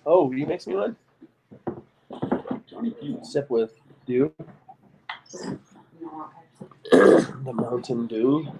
Oh, you mix me one? Sip with Dew. The Mountain Dew.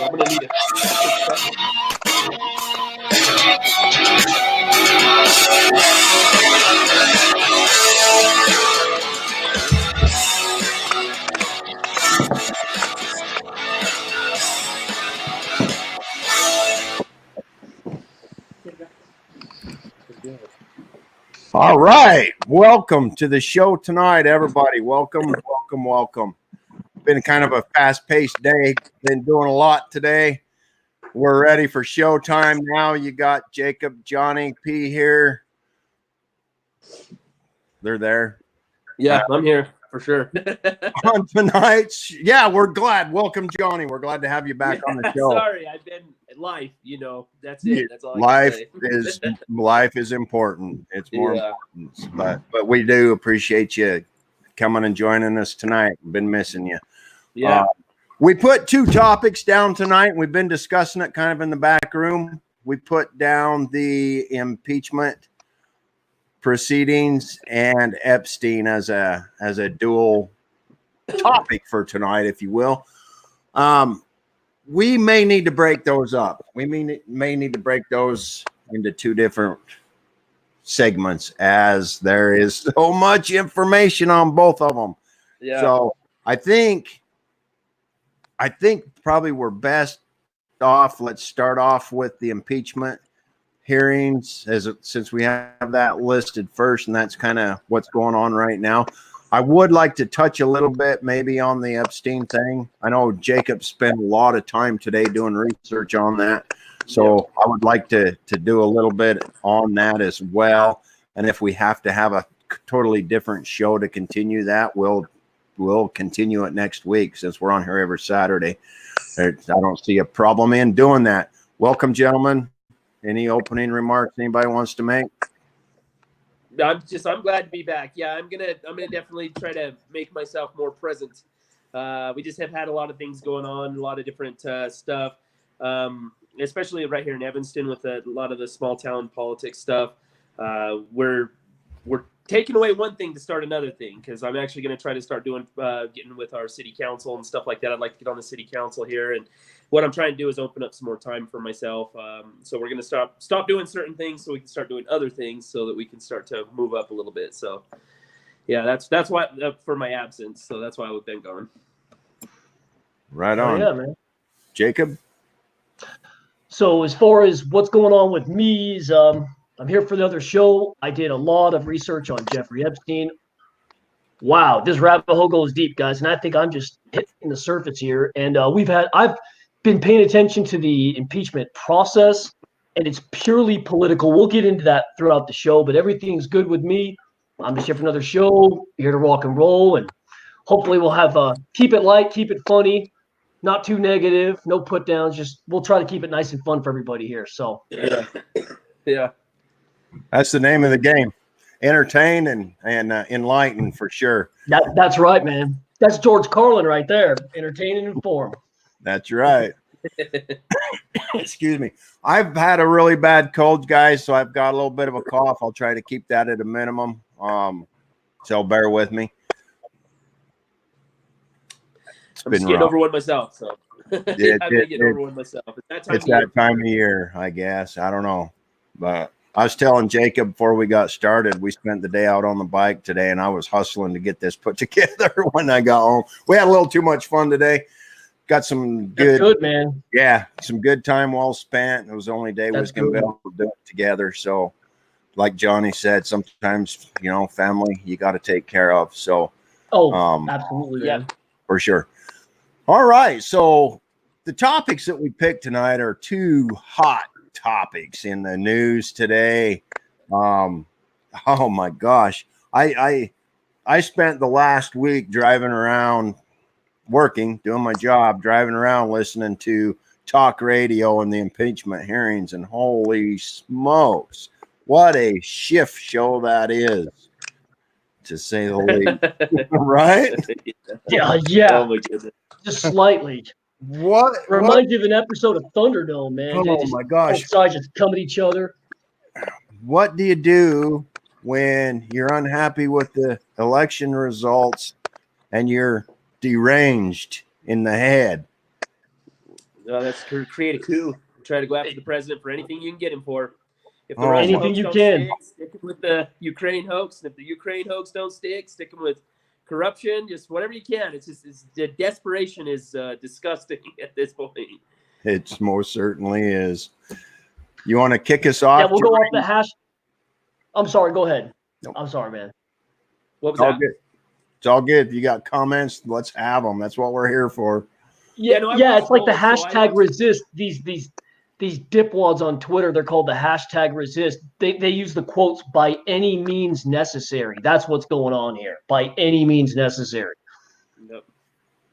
I'm gonna need it. All right. Welcome to the show tonight, everybody. Welcome. Been kind of a fast-paced day. Been doing a lot today. We're ready for showtime now. You got Jacob, Jonny, P here. They're there. Yeah, I'm here for sure. On tonight's, we're glad. Welcome, Jonny. We're glad to have you back on the show. Sorry, I've been life. That's it. That's all I can say. Life is important. It's more important, but we do appreciate you coming and joining us tonight. Been missing you. Yeah. We put two topics down tonight. We've been discussing it kind of in the back room. We put down the impeachment proceedings and Epstein as a dual topic for tonight, if you will. We may need to break those up. We may need to break those into two different segments, as there is so much information on both of them. Yeah. So I think probably we're best off. Let's start off with the impeachment hearings, since we have that listed first, and that's kind of what's going on right now. I would like to touch a little bit maybe on the Epstein thing. I know Jacob spent a lot of time today doing research on that, so I would like to do a little bit on that as well. And if we have to have a totally different show to continue that, we'll continue it next week, since we're on here every Saturday. I don't see a problem in doing that. Welcome, gentlemen. Any opening remarks anybody wants to make? I'm glad to be back. Yeah, I'm gonna definitely try to make myself more present. We just have had a lot of things going on, a lot of different stuff, especially right here in Evanston with a lot of the small town politics stuff. We're taking away one thing to start another thing, because I'm actually going to try to start doing getting with our city council and stuff like that. I'd like to get on the city council here, and what I'm trying to do is open up some more time for myself. So we're going to stop doing certain things so we can start doing other things, so that we can start to move up a little bit. So yeah, that's why for my absence. So that's why I've been gone. Right on. Yeah, man. Jacob? So as far as what's going on with me is I'm here for the other show. I did a lot of research on Jeffrey Epstein. Wow, this rabbit hole goes deep, guys, and I think I'm just hitting the surface here. And I've been paying attention to the impeachment process, and it's purely political. We'll get into that throughout the show, but everything's good with me. I'm just here for another show, here to rock and roll, and hopefully we'll have keep it light, keep it funny, not too negative, no put downs. Just we'll try to keep it nice and fun for everybody here. So yeah. That's the name of the game. Entertain and enlighten, for sure. That's right, man. That's George Carlin right there. Entertain and inform. That's right. Excuse me. I've had a really bad cold, guys, so I've got a little bit of a cough. I'll try to keep that at a minimum. So bear with me. I'm just getting over one myself, so I've been getting over one myself. It's that time of year, I guess. I don't know, but I was telling Jacob before we got started, we spent the day out on the bike today, and I was hustling to get this put together when I got home. We had a little too much fun today. Got some good man. Yeah, some good time well spent. It was the only day we was going to be able to do it together. So, like Jonny said, sometimes, family you got to take care of. So, absolutely, yeah, for sure. All right. So the topics that we picked tonight are two hot topics in the news today. Oh my gosh. I spent the last week driving around working, doing my job, driving around listening to talk radio and the impeachment hearings, and holy smokes, what a shift show that is, to say the least. Right? Yeah. Oh my goodness. Just slightly. What Reminds you of an episode of Thunderdome, man. Oh my gosh. Both sides just come at each other. What do you do when you're unhappy with the election results and you're deranged in the head? That's create a coup. Try to go after the president for anything you can get him for. If the Oh, Russian anything hoax you don't can. stick him with the Ukraine hoax. And if the Ukraine hoax don't stick him with corruption. Just whatever you can. It's the desperation is disgusting at this point. It most certainly is. You want to kick us off? Yeah, we'll go off the hash. I'm sorry. Go ahead. Nope. I'm sorry, man. What was It's all that? good. It's all good. If you got comments, let's have them. That's what we're here for. Yeah, no, it's like the both, so hashtag resist. These dipwads on Twitter, they're called the hashtag resist. They use the quotes by any means necessary. That's what's going on here. By any means necessary.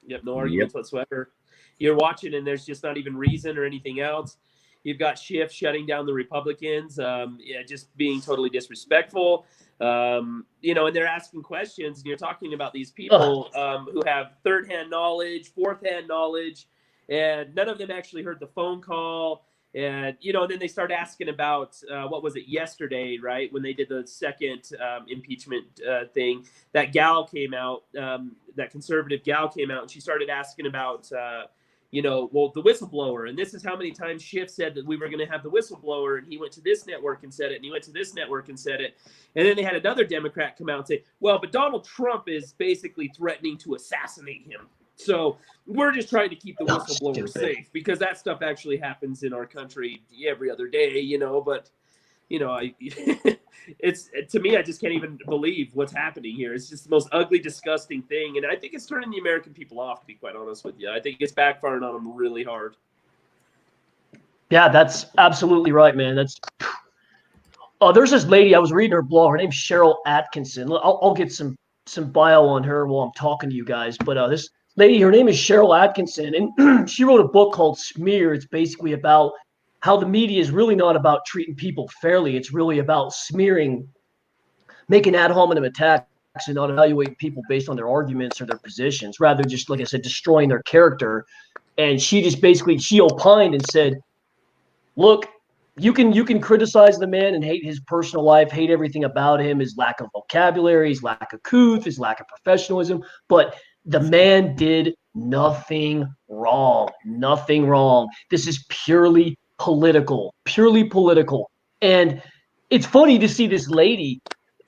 Yep, no arguments whatsoever. You're watching and there's just not even reason or anything else. You've got Schiff shutting down the Republicans, just being totally disrespectful. And they're asking questions, and you're talking about these people who have third-hand knowledge, fourth-hand knowledge, and none of them actually heard the phone call. And, then they start asking about, what was it, yesterday, right, when they did the second impeachment thing. That gal came out, that conservative gal came out, and she started asking about, the whistleblower. And this is how many times Schiff said that we were going to have the whistleblower, and he went to this network and said it, and he went to this network and said it. And then they had another Democrat come out and say, well, but Donald Trump is basically threatening to assassinate him. So we're just trying to keep the whistleblower safe, because that stuff actually happens in our country every other day, but it's, to me, I just can't even believe what's happening here. It's just the most ugly, disgusting thing. And I think it's turning the American people off, to be quite honest with you. I think it's backfiring on them really hard. Yeah, that's absolutely right, man. There's this lady, I was reading her blog. Her name's Cheryl Atkinson. I'll get some bio on her while I'm talking to you guys. But this lady, her name is Cheryl Atkinson, and she wrote a book called Smear. It's basically about how the media is really not about treating people fairly. It's really about smearing, making ad hominem attacks, and not evaluating people based on their arguments or their positions, rather just, like I said, destroying their character. And she just basically, she opined and said, look, you can criticize the man and hate his personal life, hate everything about him, his lack of vocabulary, his lack of couth, his lack of professionalism, but the man did nothing wrong. Nothing wrong. This is purely political. And it's funny to see this lady.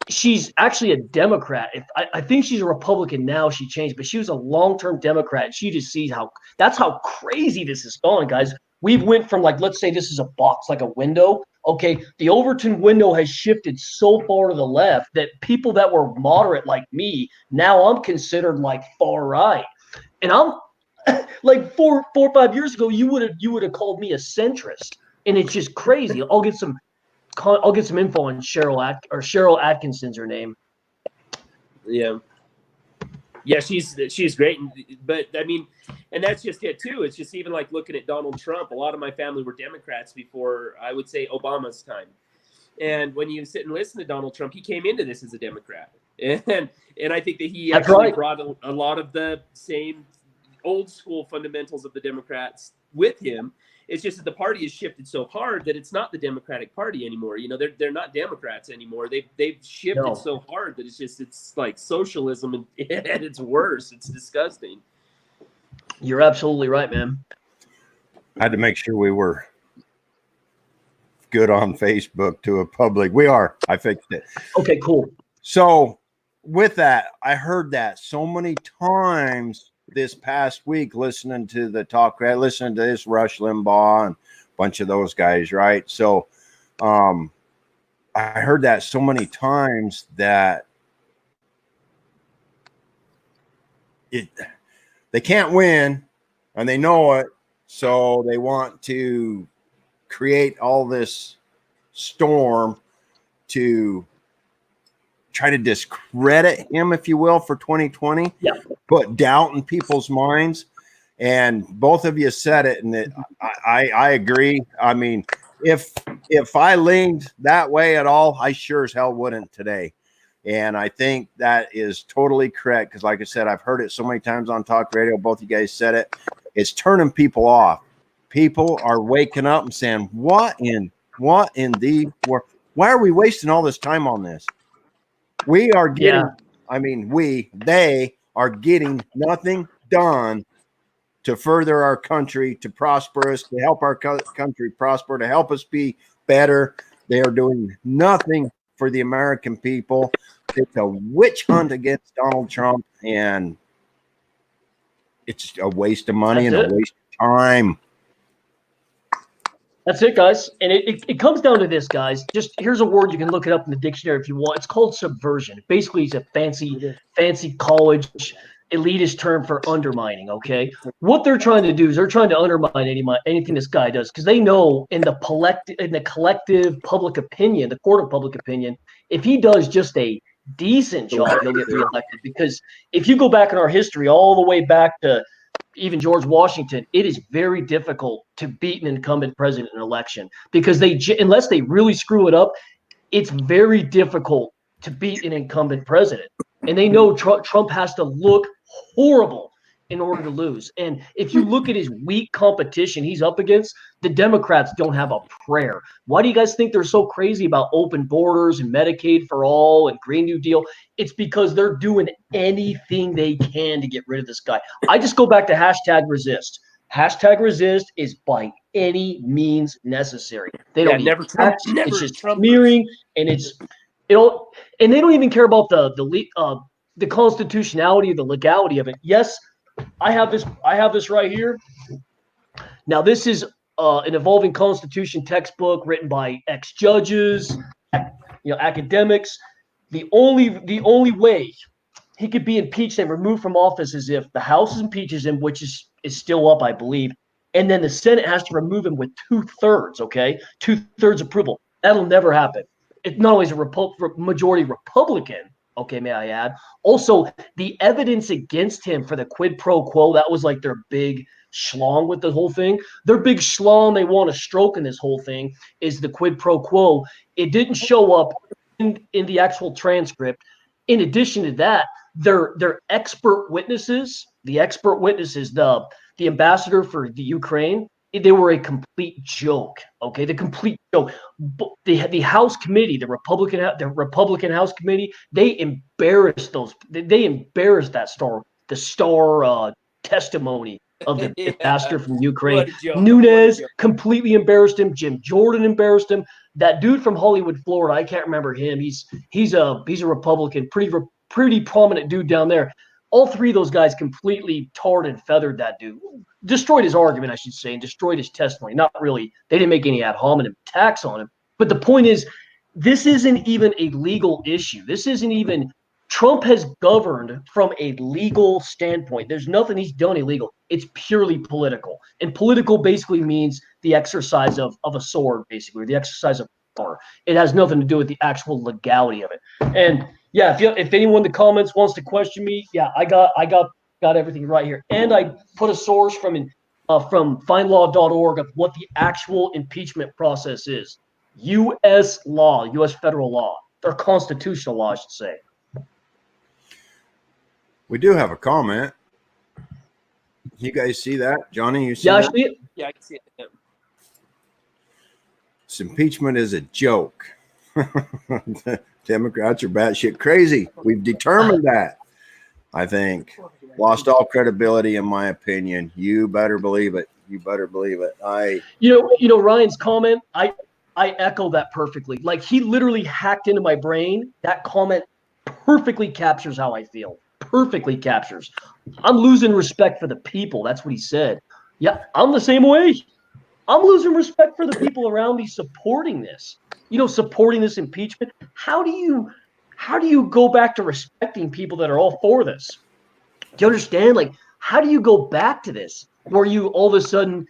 She's actually a Democrat. I think she's a Republican now. She changed, but she was a long-term Democrat. She just sees that's how crazy this has gone, guys. We went from, like, let's say this is a box, like a window. Okay, the Overton window has shifted so far to the left that people that were moderate like me, now I'm considered like far right. And I'm like 4 or 5 years ago, you would have called me a centrist. And it's just crazy. I'll get some info on Cheryl Atkinson's her name. Yeah, she's great, but I mean, and that's just it too. It's just even like looking at Donald Trump. A lot of my family were Democrats before, I would say, Obama's time. And when you sit and listen to Donald Trump, he came into this as a Democrat, and I think that he actually brought a lot of the same old school fundamentals of the Democrats with him. It's just that the party has shifted so hard that it's not the Democratic Party anymore. They're not Democrats anymore. They've shifted so hard that it's like socialism at its worst. It's disgusting. You're absolutely right, man. I had to make sure we were good on Facebook to a public. We are. I fixed it. Okay, cool. So with that, I heard that so many times this past week, listening to this Rush Limbaugh and a bunch of those guys, right? So I heard that so many times that they can't win and they know it. So they want to create all this storm to try to discredit him, if you will, for 2020. Yeah. Put doubt in people's minds. And both of you said it, and I agree. I mean, if I leaned that way at all, I sure as hell wouldn't today. And I think that is totally correct because, like I said, I've heard it so many times on talk radio. Both you guys said it. It's turning people off. People are waking up and saying, what in the world? Why are we wasting all this time on this? We are getting, they are getting nothing done to further our country, to prosper us, to help our country prosper, to help us be better. They are doing nothing for the American people. It's a witch hunt against Donald Trump, and it's a waste of money and a waste of time. That's it, guys. And it comes down to this, guys. Just here's a word, you can look it up in the dictionary if you want. It's called subversion. Basically, it's a fancy college elitist term for undermining, okay? What they're trying to do is they're trying to undermine anything this guy does because they know in the collective public opinion, the court of public opinion, if he does just a decent job, he'll get reelected. Because if you go back in our history, all the way back to even George Washington, it is very difficult to beat an incumbent president in an election because unless they really screw it up, it's very difficult to beat an incumbent president. And they know Trump has to look horrible in order to lose. And if you look at his weak competition he's up against, the Democrats don't have a prayer. Why do you guys think they're so crazy about open borders and Medicaid for all and Green New Deal? It's because they're doing anything they can to get rid of this guy. I just go back to #resist. #resist is by any means necessary. They don't need tax. It's just smearing, and and they don't even care about the constitutionality, the legality of it. Yes, I have this right here. Now, this is an evolving constitution textbook written by ex-judges, academics. The only way he could be impeached and removed from office is if the House impeaches him, which is still up, I believe, and then the Senate has to remove him with 2/3. Okay, 2/3 approval. That'll never happen. It's not always a majority Republican. Okay, may I add? Also, the evidence against him for the quid pro quo, that was like their big schlong with the whole thing. Their big schlong they want to stroke in this whole thing is the quid pro quo. It didn't show up in the actual transcript. In addition to that, their expert witnesses, the ambassador for the Ukraine, they were a complete joke. Okay, the complete joke. The House committee, the Republican House committee, they embarrassed the star testimony of the ambassador from Ukraine. Nunes completely embarrassed him. Jim Jordan embarrassed him. That dude from Hollywood, Florida, I can't remember him. He's a Republican, pretty prominent dude down there. All three of those guys completely tarred and feathered that dude. Destroyed his argument, I should say, and destroyed his testimony. Not really. They didn't make any ad hominem attacks on him. But the point is, this isn't even a legal issue. This isn't even – Trump has governed from a legal standpoint. There's nothing he's done illegal. It's purely political. And political basically means the exercise of a sword, basically, or the exercise of power. It has nothing to do with the actual legality of it. And – yeah, if anyone in the comments wants to question me, yeah, I got everything right here, and I put a source from findlaw.org of what the actual impeachment process is. U.S. law, U.S. federal law, or constitutional law, I should say. We do have a comment. You guys see that, Johnny? You see that? I see it. Yeah, I can see it. This impeachment is a joke. Democrats are batshit crazy. We've determined that. I think lost all credibility, in my opinion. You better believe it. You better believe it. Ryan's comment. I echo that perfectly. Like, he literally hacked into my brain. That comment perfectly captures how I feel. Perfectly captures. I'm losing respect for the people. That's what he said. Yeah, I'm the same way. I'm losing respect for the people around me supporting this. Supporting this impeachment. How do you go back to respecting people that are all for this? Do you understand? Like, how do you go back to this? where you all of a sudden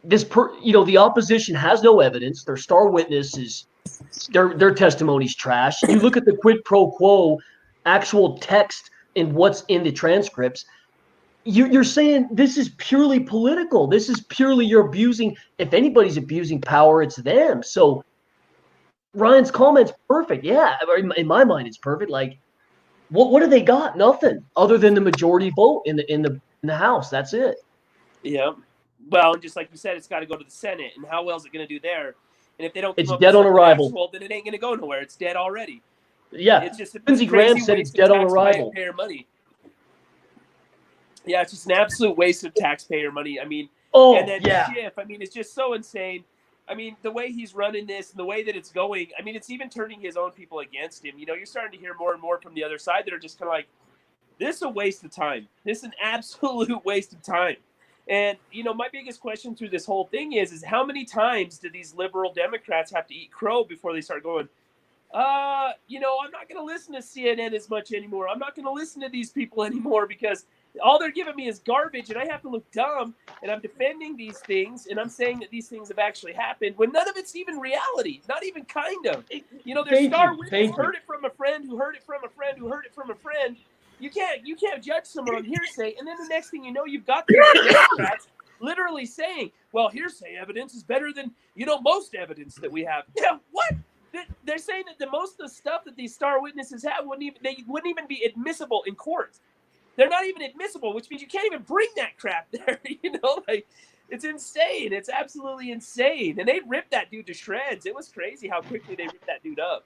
the opposition has no evidence. Their star witness is their testimony's trash. You look at the quid pro quo, actual text and what's in the transcripts. You're saying this is purely political. This is purely you're abusing. If anybody's abusing power, it's them. So Ryan's comment's perfect. Yeah, in my mind, it's perfect. Like, what do they got? Nothing other than the majority vote in the House. That's it. Yeah. Well, just like you said, it's got to go to the Senate, and how well is it going to do there? And if they don't, it's dead on arrival. Actual, then it ain't going to go nowhere. It's dead already. Yeah, it's just Lindsey Graham said it's dead on arrival. Taxpayer money. Yeah, it's just an absolute waste of taxpayer money. I mean, and then Schiff, I mean, it's just so insane. I mean, the way he's running this and the way that it's going, I mean, it's even turning his own people against him. You know, you're starting to hear more and more from the other side that are just kind of like, this is a waste of time. This is an absolute waste of time. And, you know, my biggest question through this whole thing is how many times do these liberal Democrats have to eat crow before they start going, you know, I'm not going to listen to CNN as much anymore. I'm not going to listen to these people anymore because all they're giving me is garbage and I have to look dumb and I'm defending these things and I'm saying that these things have actually happened when none of it's even reality, not even kind of. You know, their star witness heard it from a friend who heard it from a friend who heard it from a friend. You can't judge someone on hearsay, and then the next thing you know, you've got these Democrats literally saying, well, hearsay evidence is better than, you know, most evidence that we have. Yeah, what? They're saying that the most of the stuff that these star witnesses have wouldn't even be admissible in court. They're not even admissible, which means you can't even bring that crap there. You know, like, it's insane. It's absolutely insane. And they ripped that dude to shreds. It was crazy how quickly they ripped that dude up.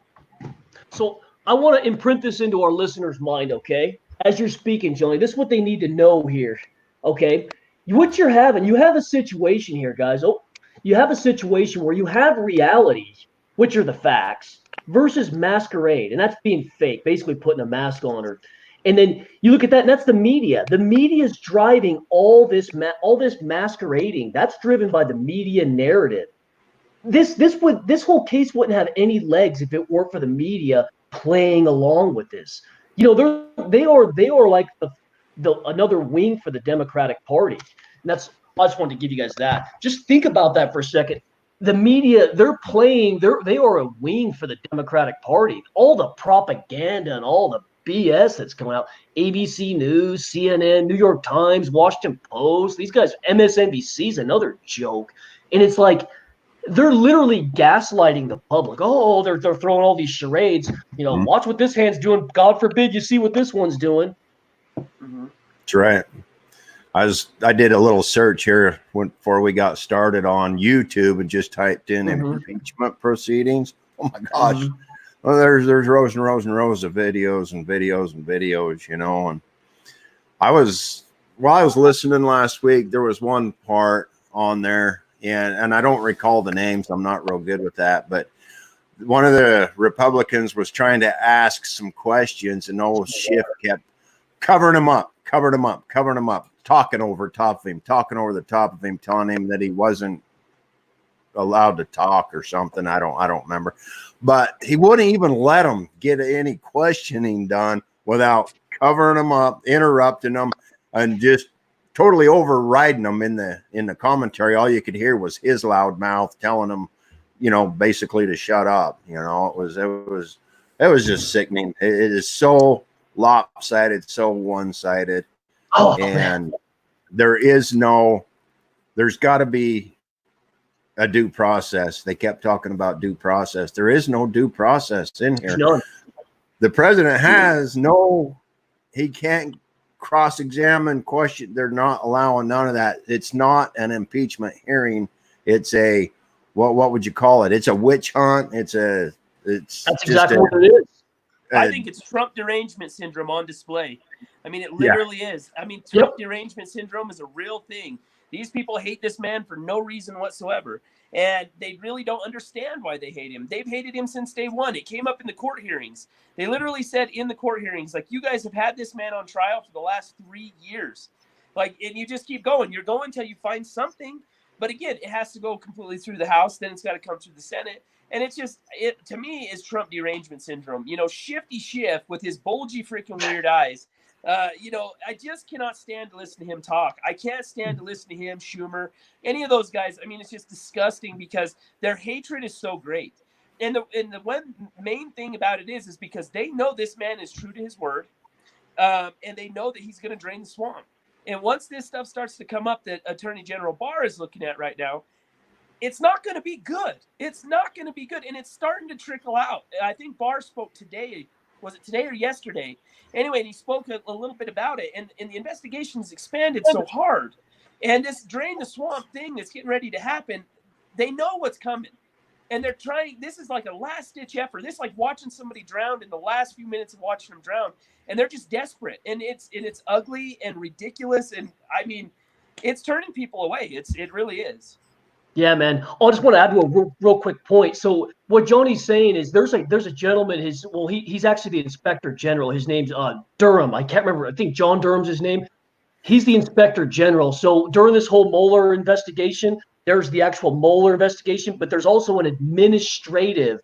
So I want to imprint this into our listeners' mind, okay? As you're speaking, Jonny, this is what they need to know here, okay? What you're having, you have a situation here, guys. Oh, you have a situation where you have reality, which are the facts, versus masquerade, and that's being fake, basically putting a mask on her. And then you look at that, and that's the media. The media is driving all this masquerading. That's driven by the media narrative. This whole case wouldn't have any legs if it weren't for the media playing along with this. You know, they are like the another wing for the Democratic Party. And I just wanted to give you guys that. Just think about that for a second. The media, they are a wing for the Democratic Party. All the propaganda and all the BS that's coming out. ABC News, CNN, New York Times, Washington Post. These guys, MSNBC is another joke. And it's like, they're literally gaslighting the public. Oh, they're throwing all these charades. You know, watch what this hand's doing. God forbid you see what this one's doing. That's right. I did a little search here before we got started on YouTube and just typed in impeachment proceedings. Oh my gosh. Well, there's rows and rows and rows of videos and videos and videos, you know. And while I was listening last week, there was one part on there. And I don't recall the names. I'm not real good with that. But one of the Republicans was trying to ask some questions, and old Schiff kept covering him up, talking over the top of him, telling him that he wasn't allowed to talk or something. I don't remember. But he wouldn't even let him get any questioning done without covering him up, interrupting him, and just totally overriding them in the commentary. All you could hear was his loud mouth telling him, you know, basically to shut up. You know, it was just sickening. It is so lopsided, so one-sided. And there's got to be a due process. They kept talking about due process. There is no due process in here. The president he can't cross-examine, question. They're not allowing none of that. It's not an impeachment hearing. It's a what would you call it? It's a witch hunt. That's exactly what it is. I think it's Trump derangement syndrome on display. I mean, it literally is. I mean, Trump derangement syndrome is a real thing. These people hate this man for no reason whatsoever. And they really don't understand why they hate him. They've hated him since day one. It came up in the court hearings. They literally said in the court hearings, like, you guys have had this man on trial for the last 3 years. Like, and you just keep going. You're going until you find something. But again, it has to go completely through the House. Then it's got to come through the Senate. And it's just, to me, is Trump derangement syndrome. You know, Shifty Schiff with his bulgy freaking weird eyes I just cannot stand to listen to him talk. I can't stand to listen to him, Schumer, any of those guys. I mean, it's just disgusting because their hatred is so great. And the one main thing about it is because they know this man is true to his word, and they know that he's going to drain the swamp. And once this stuff starts to come up that Attorney General Barr is looking at right now, it's not going to be good. It's not going to be good. And it's starting to trickle out. I think Barr spoke today. Was it today or yesterday? Anyway, and he spoke a little bit about it. And the investigation's expanded so hard. And this drain the swamp thing that's getting ready to happen, they know what's coming. And they're trying, this is like a last-ditch effort. This is like watching somebody drown in the last few minutes of watching them drown. And they're just desperate. And it's ugly and ridiculous. And, I mean, it's turning people away. It really is. Yeah, man. I just want to add to a real quick point. So what Jonny's saying is there's a gentleman, he's actually the Inspector General. His name's Durham. I can't remember. I think John Durham's his name. He's the Inspector General. So during this whole Mueller investigation, there's the actual Mueller investigation, but there's also an administrative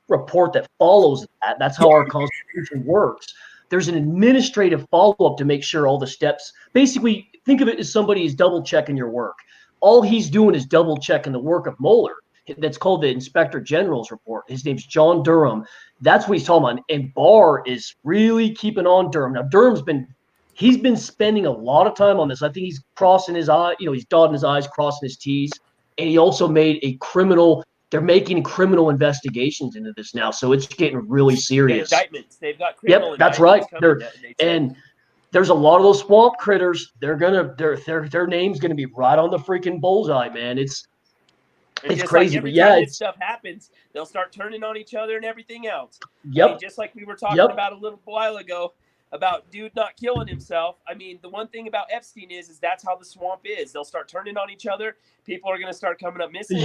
report that follows that. That's how our Constitution works. There's an administrative follow-up to make sure all the steps, basically think of it as somebody is double checking your work. All he's doing is double checking the work of Mueller. That's called the Inspector General's report. His name's John Durham. That's what he's talking about. And Barr is really keeping on Durham. Now, he's been spending a lot of time on this. I think he's crossing his eye, he's dotting his I's, crossing his T's. And he also made they're making criminal investigations into this now. So it's getting really serious. Indictments. They've got criminal indictments. That's right. And there's a lot of those swamp critters. Their name's gonna be right on the freaking bullseye, man. It's crazy. Like every but yeah, this stuff happens, they'll start turning on each other and everything else. Yep. I mean, just like we were talking about a little while ago about dude not killing himself. I mean, the one thing about Epstein is that's how the swamp is. They'll start turning on each other. People are going to start coming up missing.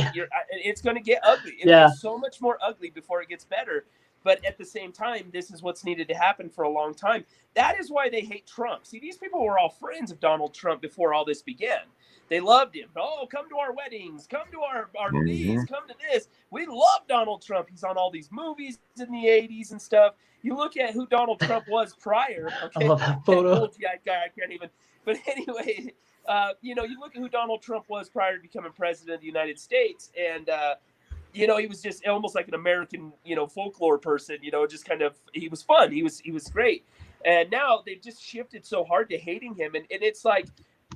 It's going to get ugly. It gets so much more ugly before it gets better. But at the same time, this is what's needed to happen for a long time. That is why they hate Trump. See, these people were all friends of Donald Trump before all this began. They loved him. Oh, come to our weddings. Come to our fees. Come to this. We love Donald Trump. He's on all these movies in the 80s and stuff. You look at who Donald Trump was prior. Okay? I love that photo. I can't even. But anyway, you look at who Donald Trump was prior to becoming president of the United States. And, he was just almost like an American, folklore person, just kind of, he was fun. He was great. And now they've just shifted so hard to hating him. And it's like,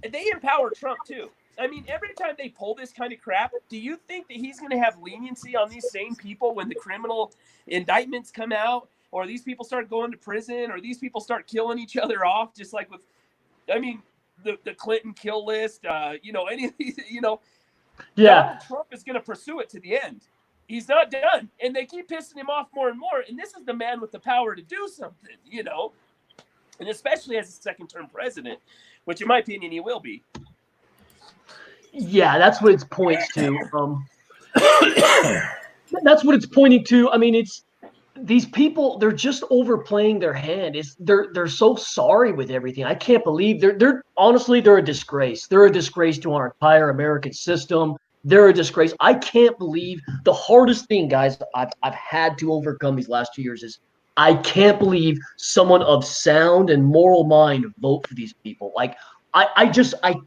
they empower Trump too. I mean, every time they pull this kind of crap, do you think that he's going to have leniency on these same people when the criminal indictments come out, or these people start going to prison, or these people start killing each other off, just like with, the Clinton kill list, any of these, Donald Trump is going to pursue it to the end. He's not done. And they keep pissing him off more and more. And this is the man with the power to do something, and especially as a second-term president, which in my opinion, he will be. Yeah, that's what it points to. That's what it's pointing to. I mean, it's these people, they're just overplaying their hand. They're so sorry with everything. I can't believe they're honestly, they're a disgrace. They're a disgrace to our entire American system. They're a disgrace. I can't believe the hardest thing, guys, I've had to overcome these last 2 years is I can't believe someone of sound and moral mind vote for these people. Like, I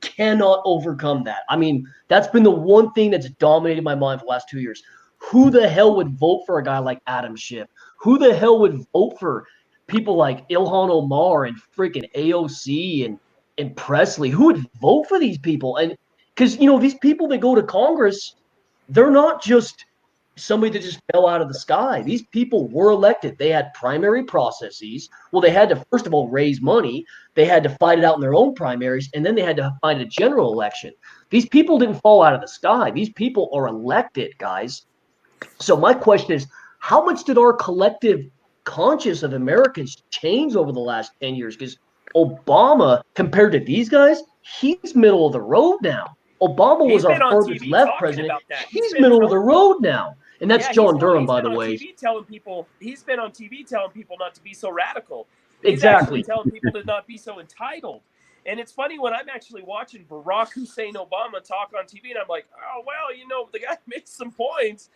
cannot overcome that. I mean, that's been the one thing that's dominated my mind for the last 2 years. Who the hell would vote for a guy like Adam Schiff? Who the hell would vote for people like Ilhan Omar and freaking AOC and Presley? Who would vote for these people? And because, these people that go to Congress, they're not just somebody that just fell out of the sky. These people were elected. They had primary processes. Well, they had to, first of all, raise money. They had to fight it out in their own primaries, and then they had to find a general election. These people didn't fall out of the sky. These people are elected, guys. So my question is, how much did our collective conscience of Americans change over the last 10 years? Because Obama, compared to these guys, he's middle of the road now. Obama was our furthest left president. He's middle of the road now. And that's John Durham, by the way. He's been on TV telling people not to be so radical. Exactly. He's telling people to not be so entitled. And it's funny when I'm actually watching Barack Hussein Obama talk on TV, and I'm like, oh, well, the guy makes some points,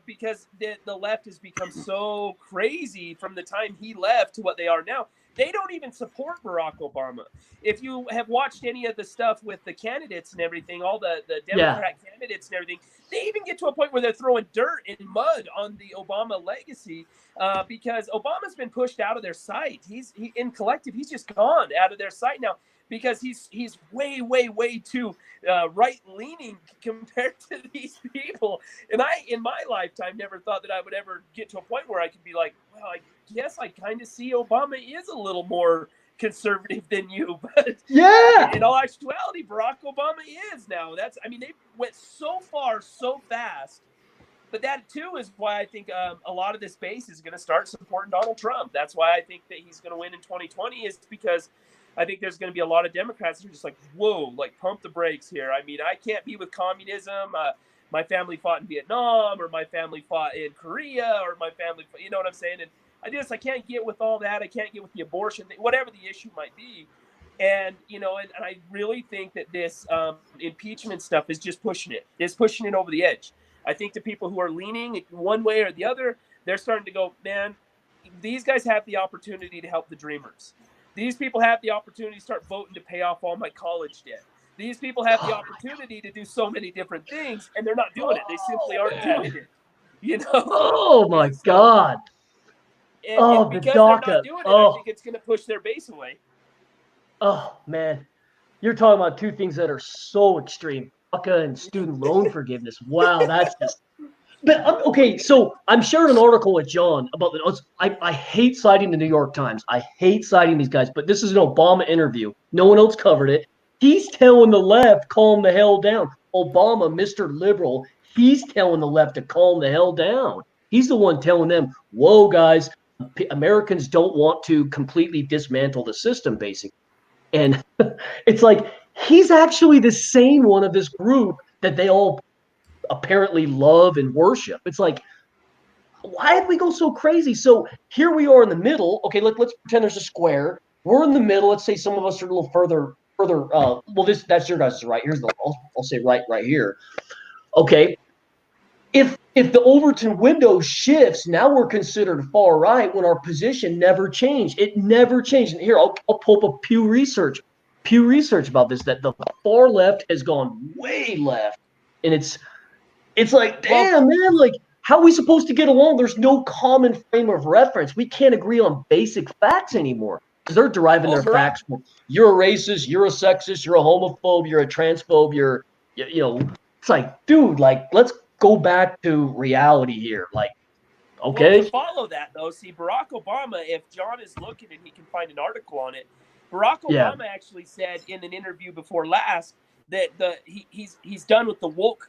because the left has become so crazy from the time he left to what they are now. They don't even support Barack Obama. If you have watched any of the stuff with the candidates and everything, all the Democrat candidates and everything, they even get to a point where they're throwing dirt and mud on the Obama legacy because Obama's been pushed out of their sight. He's in collective, he's just gone out of their sight now because he's way, way, way too right-leaning compared to these people. And I, in my lifetime, never thought that I would ever get to a point where I could be like, well, I guess I kind of see Obama is a little more conservative than you, but in all actuality, Barack Obama is now. They went so far so fast, but that too is why I think a lot of this base is going to start supporting Donald Trump. That's why I think that he's going to win in 2020, is because I think there's going to be a lot of Democrats who are just like, whoa, like pump the brakes here. I mean, I can't be with communism. My family fought in Vietnam, or my family fought in Korea, or my family, you know what I'm saying? And I can't get with all that. I can't get with the abortion thing, whatever the issue might be. And, and I really think that this impeachment stuff is just pushing it. It's pushing it over the edge. I think the people who are leaning one way or the other, they're starting to go, man, these guys have the opportunity to help the dreamers. These people have the opportunity to start voting to pay off all my college debt. These people have the opportunity to do so many different things, and they're not doing it. They simply aren't doing it, Oh, my God. And because they're not doing it, I think it's going to push their base away. Oh, man. You're talking about two things that are so extreme. DACA and student loan forgiveness. Wow, that's just... But, okay, so I'm sharing an article with John about the... I hate citing the New York Times. I hate citing these guys, but this is an Obama interview. No one else covered it. He's telling the left, calm the hell down. Obama, Mr. Liberal, he's telling the left to calm the hell down. He's the one telling them, whoa, guys, Americans don't want to completely dismantle the system, basically. And it's like, he's actually the sane one of this group that they all apparently love and worship. It's like, why did we go so crazy? So here we are in the middle. Okay, let's pretend there's a square. We're in the middle. Let's say some of us are a little further. Well, that's your guys' right. Here's I'll say right here. Okay. If the Overton window shifts, now we're considered far right when our position never changed. It never changed. And here, I'll pull up a Pew Research about this, that the far left has gone way left. And it's like, damn, man, like, how are we supposed to get along? There's no common frame of reference. We can't agree on basic facts anymore because they're deriving their facts from, you're a racist, you're a sexist, you're a homophobe, you're a transphobe, it's like, dude, like, let's go back to reality here. Like, okay. Well, to follow that, though, see, Barack Obama, if John is looking and he can find an article on it, Barack Obama actually said in an interview before last that he's done with the woke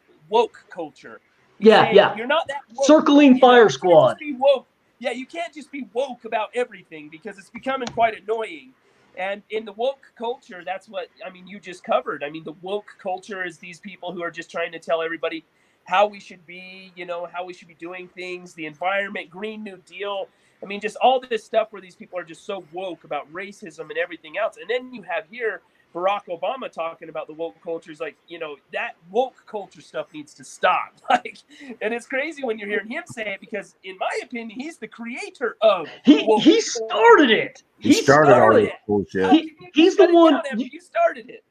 culture. He's saying, you're not that woke. Circling Fire Squad. You can't just be woke. Yeah, you can't just be woke about everything because it's becoming quite annoying. And in the woke culture, that's what, you just covered. The woke culture is these people who are just trying to tell everybody how we should be, how we should be doing things, the environment, Green New Deal. Just all this stuff where these people are just so woke about racism and everything else. And then you have here Barack Obama talking about the woke culture is like, that woke culture stuff needs to stop. And it's crazy when you're hearing him say it because, in my opinion, he's the creator of he started it. He started all this bullshit. He's the one. You started it.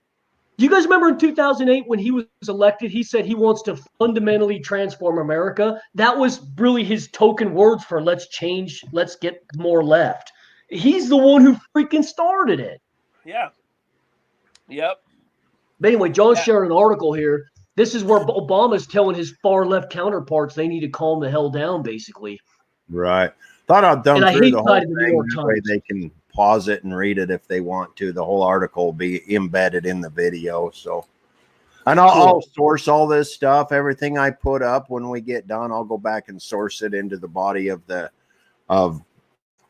Do you guys remember in 2008 when he was elected, he said he wants to fundamentally transform America? That was really his token words for let's change, let's get more left. He's the one who freaking started it. Yeah. Yep. But anyway, John's sharing an article here. This is where Obama's telling his far left counterparts they need to calm the hell down, basically. Right. Thought I'd done through the whole thing. That way they can pause it and read it if they want to. The whole article will be embedded in the video. So, and I'll source all this stuff. Everything I put up when we get done, I'll go back and source it into the body of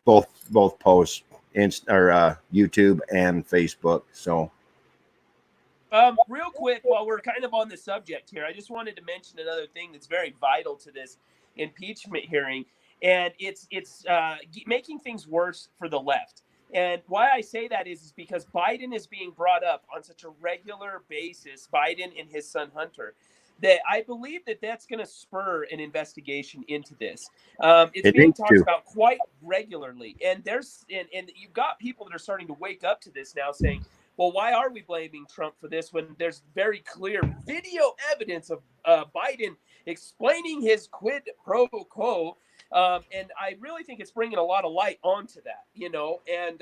both posts, YouTube and Facebook. So. Real quick, while we're kind of on the subject here, I just wanted to mention another thing that's very vital to this impeachment hearing, and it's making things worse for the left. And why I say that is because Biden is being brought up on such a regular basis, Biden and his son Hunter, that I believe that that's going to spur an investigation into this. It's It being needs talked to. about quite regularly, and and you've got people that are starting to wake up to this now, saying, "Well, why are we blaming Trump for this when there's very clear video evidence of Biden explaining his quid pro quo?" And I really think it's bringing a lot of light onto that, And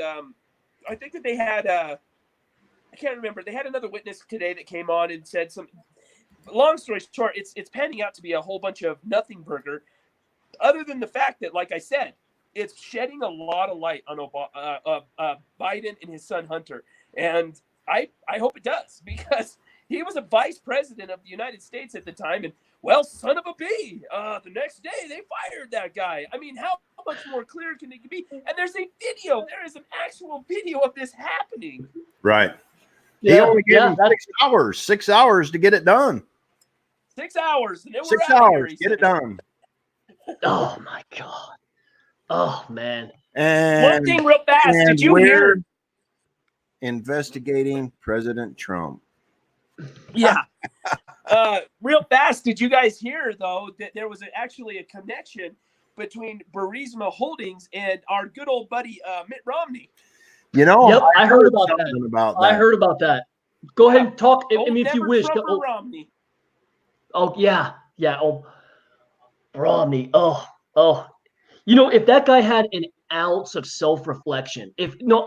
I think that they had, I can't remember, they had another witness today that came on and said some. Long story short, it's panning out to be a whole bunch of nothing burger, other than the fact that, like I said, it's shedding a lot of light on Biden and his son Hunter, and I hope it does, because he was a vice president of the United States at the time, and well, son of a bee, the next day they fired that guy. I mean, how much more clear can it be? And there's a video. There is an actual video of this happening. Right. Yeah, He only gave him that's 6 hours. 6 hours to get it done. 6 hours, and then 6 we're out hours. here, Get it done. oh my God. Oh man. And one thing real fast. Did you we're hear? investigating President Trump. Yeah. Real fast. Did you guys hear, though, that there was actually a connection between Burisma Holdings and our good old buddy Mitt Romney? You know, Yep, I heard about something that. about I that. heard about that. Go ahead and talk. I mean, if you Never wish. Trumper Romney. Oh yeah, yeah. Oh, Romney. Oh. If that guy had an ounce of self-reflection,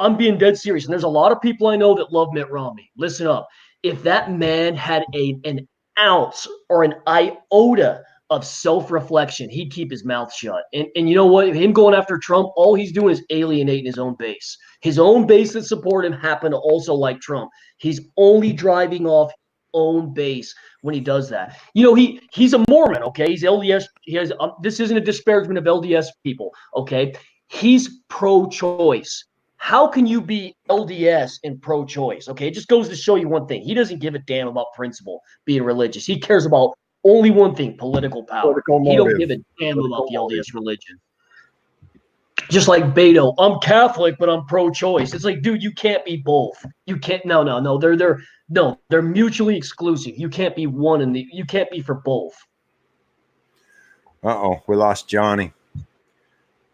I'm being dead serious, and there's a lot of people I know that love Mitt Romney. Listen up. If that man had an ounce or an iota of self-reflection, he'd keep his mouth shut. And you know what? Him going after Trump, all he's doing is alienating his own base. His own base that support him happen to also like Trump. He's only driving off own base when he does that. He's a Mormon, okay? He's LDS. This isn't a disparagement of LDS people, okay? He's pro-choice. How can you be LDS and pro-choice? Okay, it just goes to show you one thing. He doesn't give a damn about principle, being religious. He cares about only one thing: political power. He don't give a damn about the LDS religion. Just like Beto, I'm Catholic, but I'm pro-choice. It's like, dude, you can't be both. You can't. No. They're mutually exclusive. You can't be one you can't be for both. We lost Jonny.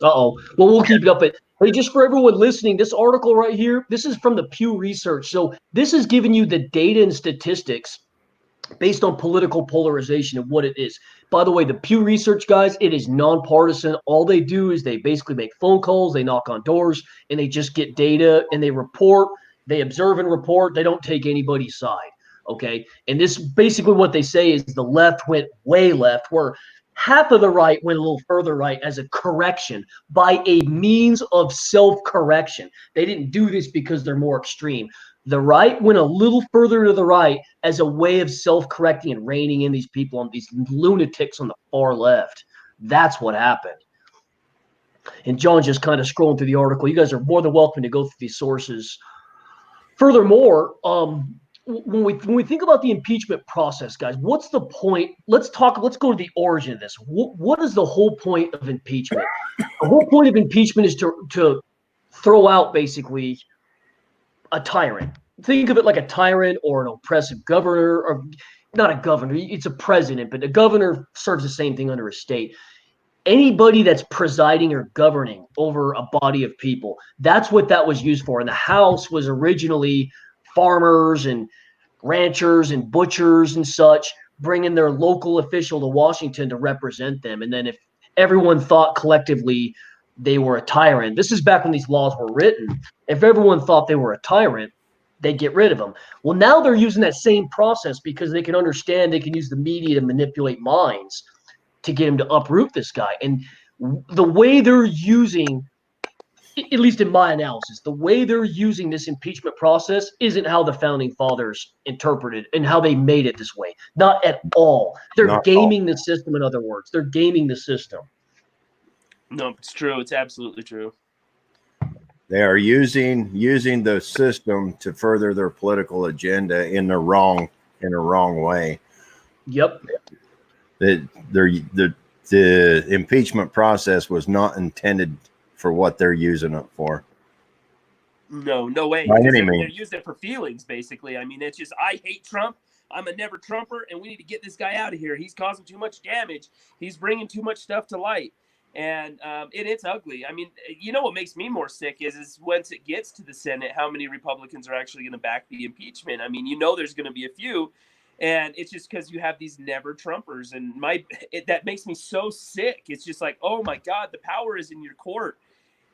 Well, we'll keep it up. But hey, just for everyone listening, this article right here, this is from the Pew Research. So this is giving you the data and statistics based on political polarization and what it is. By the way, the Pew Research guys, it is nonpartisan. All they do is they basically make phone calls, they knock on doors, and they just get data and they report. They observe and report. They don't take anybody's side. Okay. And this basically what they say is the left went way left, where half of the right went a little further right as a correction by a means of self-correction. They didn't do this because they're more extreme. The right went a little further to the right as a way of self-correcting and reining in these people, on these lunatics on the far left. That's what happened. And John just kind of scrolling through the article. You guys are more than welcome to go through these sources. Furthermore, when we think about the impeachment process, guys, what's the point? Let's go to the origin of this. What is the whole point of impeachment? The whole point of impeachment is to throw out basically a tyrant. Think of it like a tyrant or an oppressive governor, or not a governor. It's a president, but a governor serves the same thing under a state. Anybody that's presiding or governing over a body of people, that's what that was used for. And the House was originally farmers and ranchers and butchers and such, bringing their local official to Washington to represent them. And then if everyone thought collectively they were a tyrant, this is back when these laws were written, if everyone thought they were a tyrant, they'd get rid of them. Well, now they're using that same process because they can understand, they can use the media to manipulate minds to get him to uproot this guy. And the way they're using, at least in my analysis, the way they're using this impeachment process isn't how the founding fathers interpreted and how they made it this way. Not at all. They're gaming the system, in other words. They're gaming the system. No, it's true. It's absolutely true. They are using the system to further their political agenda in a wrong way. Yep. The impeachment process was not intended for what they're using it for. No way. By any They're means. using it for feelings, basically. I mean, it's just, I hate Trump. I'm a never Trumper, and we need to get this guy out of here. He's causing too much damage. He's bringing too much stuff to light. And it's ugly. I mean, you know what makes me more sick is once it gets to the Senate, how many Republicans are actually going to back the impeachment. I mean, there's going to be a few. And it's just because you have these never Trumpers. And that makes me so sick. It's just like, oh, my God, the power is in your court.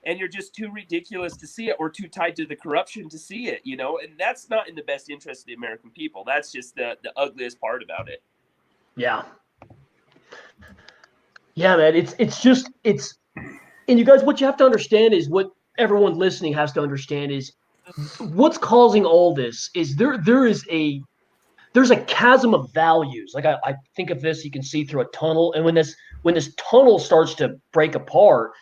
And you're just too ridiculous to see it, or too tied to the corruption to see it, and that's not in the best interest of the American people. That's just the ugliest part about it. Yeah. Yeah, man. And you guys, what you have to understand is what everyone listening has to understand is what's causing all this is there's a chasm of values. Like I think of this, you can see through a tunnel. And when this tunnel starts to break apart,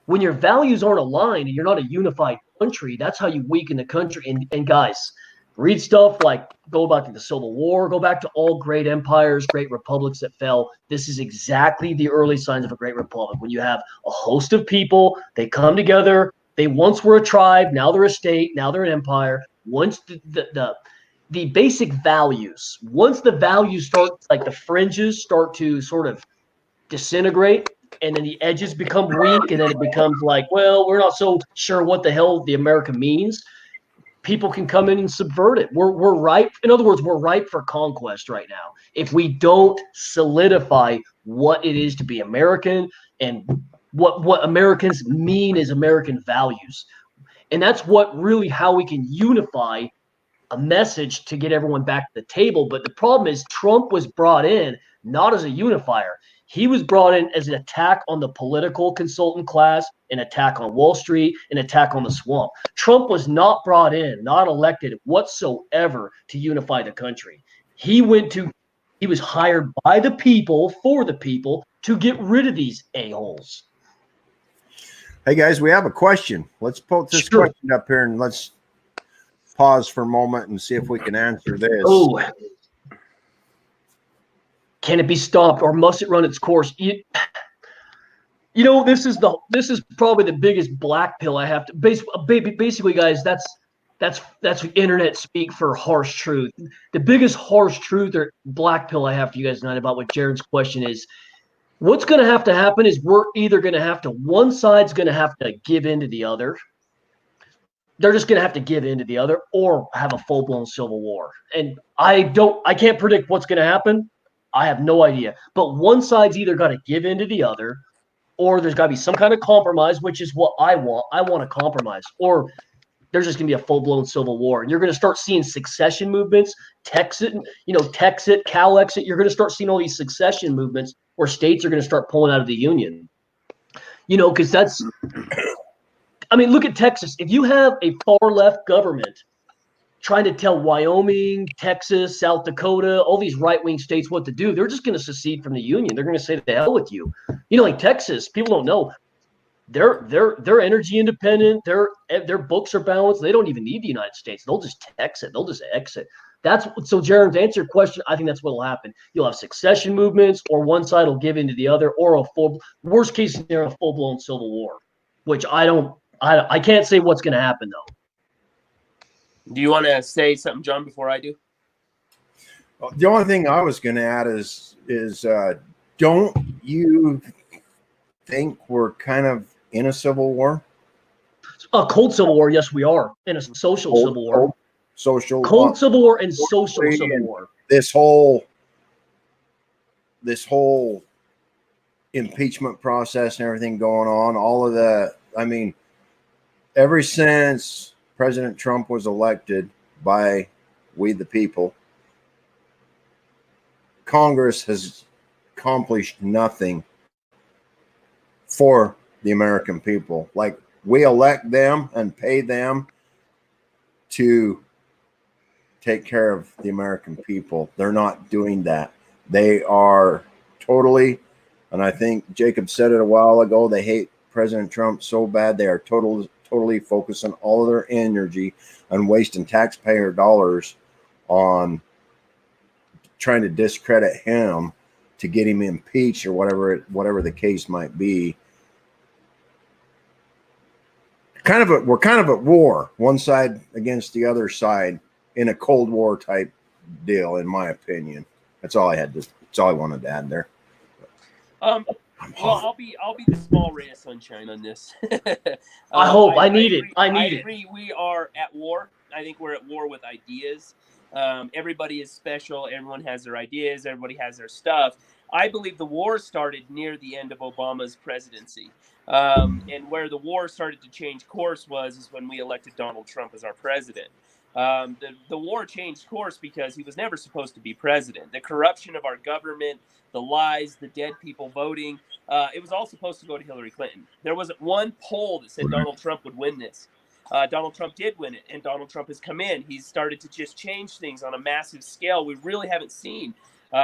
when your values aren't aligned and you're not a unified country, that's how you weaken the country. And guys, read stuff like go back to the Civil War, go back to all great empires, great republics that fell. This is exactly the early signs of a great republic. When you have a host of people, they come together. They once were a tribe, now they're a state, now they're an empire. Once the basic values, once the values start, like the fringes start to sort of disintegrate, and then the edges become weak, and then it becomes like, well, we're not so sure what the hell the America means. People can come in and subvert it. We're ripe. In other words, we're ripe for conquest right now. If we don't solidify what it is to be American and what Americans mean as American values. And that's what really how we can unify a message to get everyone back to the table. But the problem is Trump was brought in not as a unifier. He was brought in as an attack on the political consultant class, an attack on Wall Street, an attack on the swamp. Trump was not brought in, not elected whatsoever to unify the country. He was hired by the people, for the people, to get rid of these a-holes. Hey, guys, we have a question. Let's put this question up here and let's pause for a moment and see if we can answer this. Oh, can it be stopped or must it run its course? This is probably the biggest black pill I have to basically, guys. That's internet speak for harsh truth. The biggest harsh truth or black pill I have for you guys tonight about what Jared's question is. What's going to have to happen is we're either going to have to, one side's going to have to give in to the other. They're just going to have to give in to the other or have a full-blown civil war. And I can't predict what's going to happen. I have no idea. But one side's either got to give in to the other, or there's got to be some kind of compromise, which is what I want. I want a compromise. Or there's just going to be a full-blown civil war. And you're going to start seeing succession movements, Texit, Cal exit. You're going to start seeing all these succession movements where states are going to start pulling out of the union. Because that's – I mean, look at Texas. If you have a far-left government trying to tell Wyoming, Texas, South Dakota, all these right-wing states what to do, they're just going to secede from the union. They're going to say to the hell with you. Like Texas, people don't know. They're energy independent. Their books are balanced. They don't even need the United States. They'll just exit. They'll just exit. So Jared, to answer your question, I think that's what will happen. You'll have succession movements, or one side will give in to the other, or worst case scenario, a full-blown civil war, which I can't say what's going to happen though. Do you want to say something, John, before I do? The only thing I was going to add is don't you think we're kind of in a civil war? A cold civil war, yes, we are. In a social civil war. Cold civil war and social civil war. This whole impeachment process and everything going on, all of that. I mean, ever since President Trump was elected by we the people, Congress has accomplished nothing for the American people. Like, we elect them and pay them to take care of the American people. They're not doing that. They are totally, and I think Jacob said it a while ago, they hate President Trump so bad they are totally focusing all of their energy on wasting taxpayer dollars on trying to discredit him to get him impeached or whatever the case might be. we're kind of at war, one side against the other side in a Cold War type deal, in my opinion. That's all I wanted to add there. Well, I'll be the small ray of sunshine on this. I hope. I need it. I agree. We are at war. I think we're at war with ideas. Everybody is special. Everyone has their ideas. Everybody has their stuff. I believe the war started near the end of Obama's presidency. And where the war started to change course is when we elected Donald Trump as our president. The war changed course because he was never supposed to be president. The corruption of our government, the lies, the dead people voting, it was all supposed to go to Hillary Clinton. There wasn't one poll that said Donald Trump would win this. Donald Trump did win it, and Donald Trump has come in. He's started to just change things on a massive scale we really haven't seen.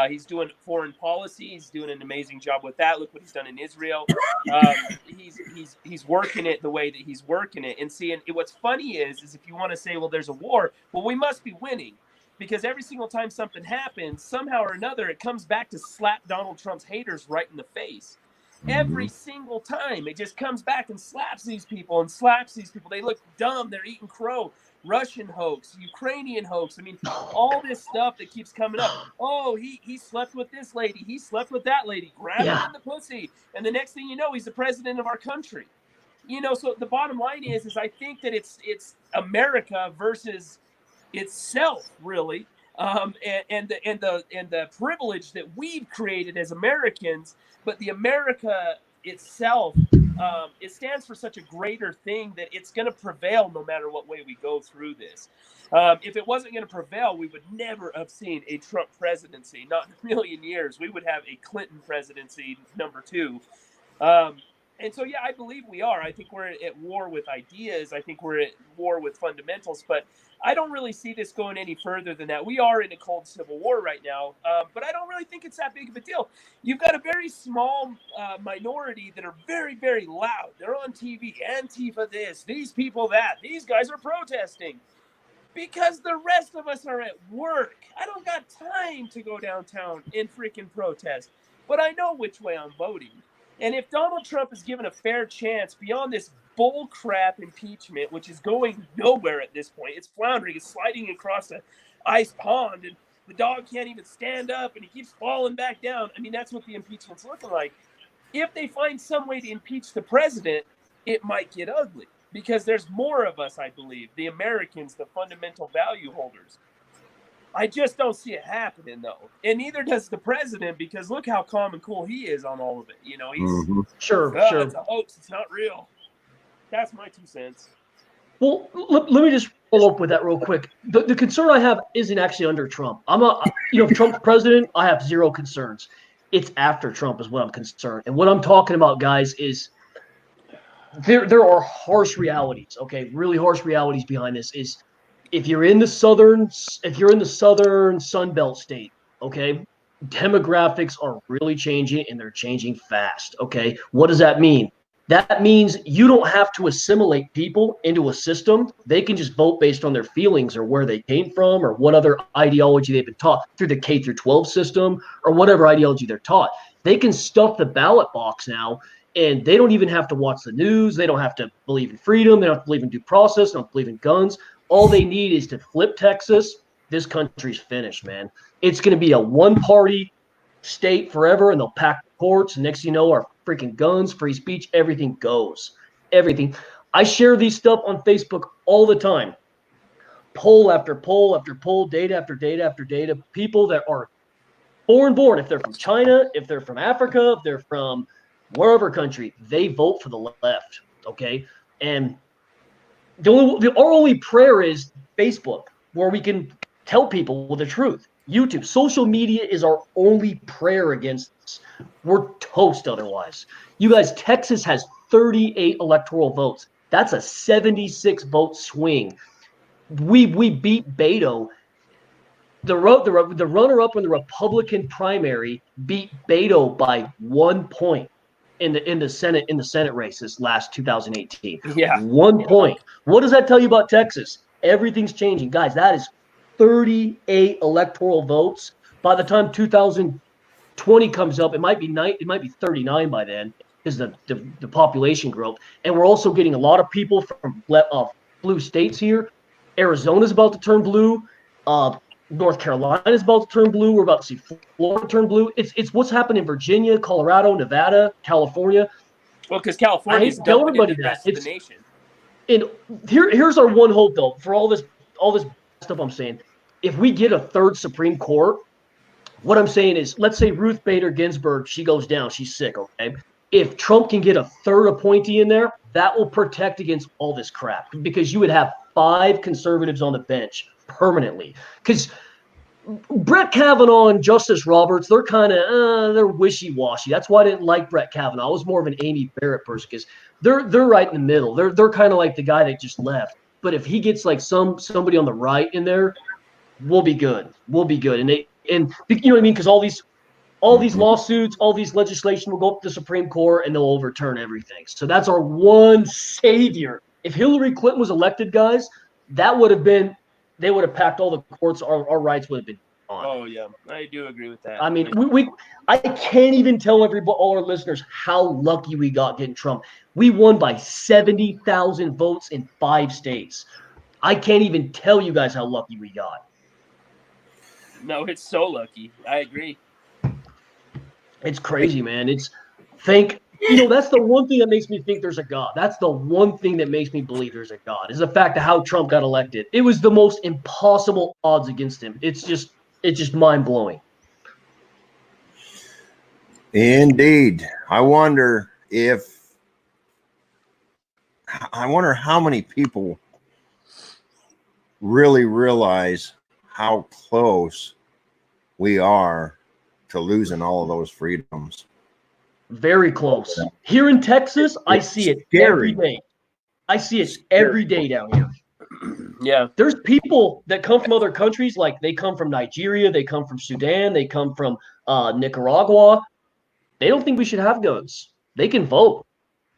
He's doing foreign policy. He's doing an amazing job with that. Look what he's done in Israel. He's working it the way that he's working it. And seeing what's funny is if you want to say, well, there's a war, well, we must be winning, because every single time something happens, somehow or another, it comes back to slap Donald Trump's haters right in the face. Every single time, it just comes back and slaps these people. They look dumb. They're eating crow. Russian hoax, Ukrainian hoax. I mean, all this stuff that keeps coming up. Oh, he slept with this lady. He slept with that lady. Grab him in the pussy. And the next thing you know, he's the president of our country. So the bottom line is I think that it's America versus itself, really. And the privilege that we've created as Americans, but the America itself, it stands for such a greater thing that it's going to prevail no matter what way we go through this. If it wasn't going to prevail, we would never have seen a Trump presidency, not in a million years. We would have a Clinton presidency number 2. And so, yeah, I believe we are. I think we're at war with ideas. I think we're at war with fundamentals. But I don't really see this going any further than that. We are in a cold civil war right now, but I don't really think it's that big of a deal. You've got a very small minority that are very, very loud. They're on TV, Antifa this, these people that. These guys are protesting because the rest of us are at work. I don't got time to go downtown and freaking protest, but I know which way I'm voting. And if Donald Trump is given a fair chance beyond this bull crap impeachment, which is going nowhere at this point, it's floundering, it's sliding across an ice pond, and the dog can't even stand up, and he keeps falling back down. I mean, that's what the impeachment's looking like. If they find some way to impeach the president, it might get ugly, because there's more of us, I believe, the Americans, the fundamental value holders. I just don't see it happening, though. And neither does the president, because look how calm and cool he is on all of it. He's sure. It's a hoax. It's not real. That's my 2 cents. Well, let me just follow up with that real quick. The concern I have isn't actually under Trump. If Trump's president, I have zero concerns. It's after Trump is what I'm concerned. And what I'm talking about, guys, is there are harsh realities, okay? Really harsh realities behind this is if you're in the southern Sun Belt state, okay, demographics are really changing, and they're changing fast, okay? What does that mean? That means you don't have to assimilate people into a system. They can just vote based on their feelings or where they came from or what other ideology they've been taught through the K through 12 system or whatever ideology they're taught. They can stuff the ballot box now, and they don't even have to watch the news. They don't have to believe in freedom. They don't have to believe in due process. They don't believe in guns. All they need is to flip Texas. This country's finished, man. It's going to be a one-party state forever, and they'll pack the courts. And next thing you know, our freaking guns, free speech, everything goes. Everything. I share these stuff on Facebook all the time. Poll after poll after poll, data after data after data. People that are foreign-born, if they're from China, if they're from Africa, if they're from wherever country, they vote for the left, okay? And our only prayer is Facebook, where we can tell people the truth. YouTube, social media is our only prayer against this. We're toast otherwise. You guys, Texas has 38 electoral votes. That's a 76 vote swing. We beat Beto. The runner-up in the Republican primary beat Beto by 1 point in the Senate races last 2018. Yeah. 1 point. What does that tell you about Texas? Everything's changing. Guys, that is 38 electoral votes. By the time 2020 comes up, it might be 39 by then. because the population growth. And we're also getting a lot of people from blue states here. Arizona's about to turn blue. North Carolina is about to turn blue. We're about to see Florida turn blue. It's what's happened in Virginia, Colorado, Nevada, California. Well, because California's tell dumping everybody into the that. rest of the nation. And here's our one hope, though, for all this stuff I'm saying. If we get a third Supreme Court, what I'm saying is, let's say Ruth Bader Ginsburg, she goes down, she's sick, okay? If Trump can get a third appointee in there, that will protect against all this crap, because you would have 5 conservatives on the bench permanently. Because Brett Kavanaugh and Justice Roberts, they're kind of they're wishy-washy. That's why I didn't like Brett Kavanaugh. I was more of an Amy Barrett person because they're right in the middle. They're kind of like the guy that just left. But if he gets like somebody on the right in there, we'll be good. We'll be good. And you know what I mean? Because all these lawsuits, all these legislation will go up to the Supreme Court and they'll overturn everything. So that's our one savior. If Hillary Clinton was elected, guys, they would have packed all the courts. Our rights would have been on. Oh yeah, I do agree with that. I mean, I can't even tell all our listeners how lucky we got getting Trump. We won by 70,000 votes in 5 states. I can't even tell you guys how lucky we got. No, it's so lucky. I agree. It's crazy, man. That's the one thing that makes me think there's a God. That's the one thing that makes me believe there's a God, is the fact of how Trump got elected. It was the most impossible odds against him. It's just mind-blowing. Indeed. I wonder how many people really realize how close we are to losing all of those freedoms. Very close. Here in Texas, I see it every day. I see it every day down here. Yeah. There's people that come from other countries, like they come from Nigeria, they come from Sudan, they come from Nicaragua. They don't think we should have guns. They can vote.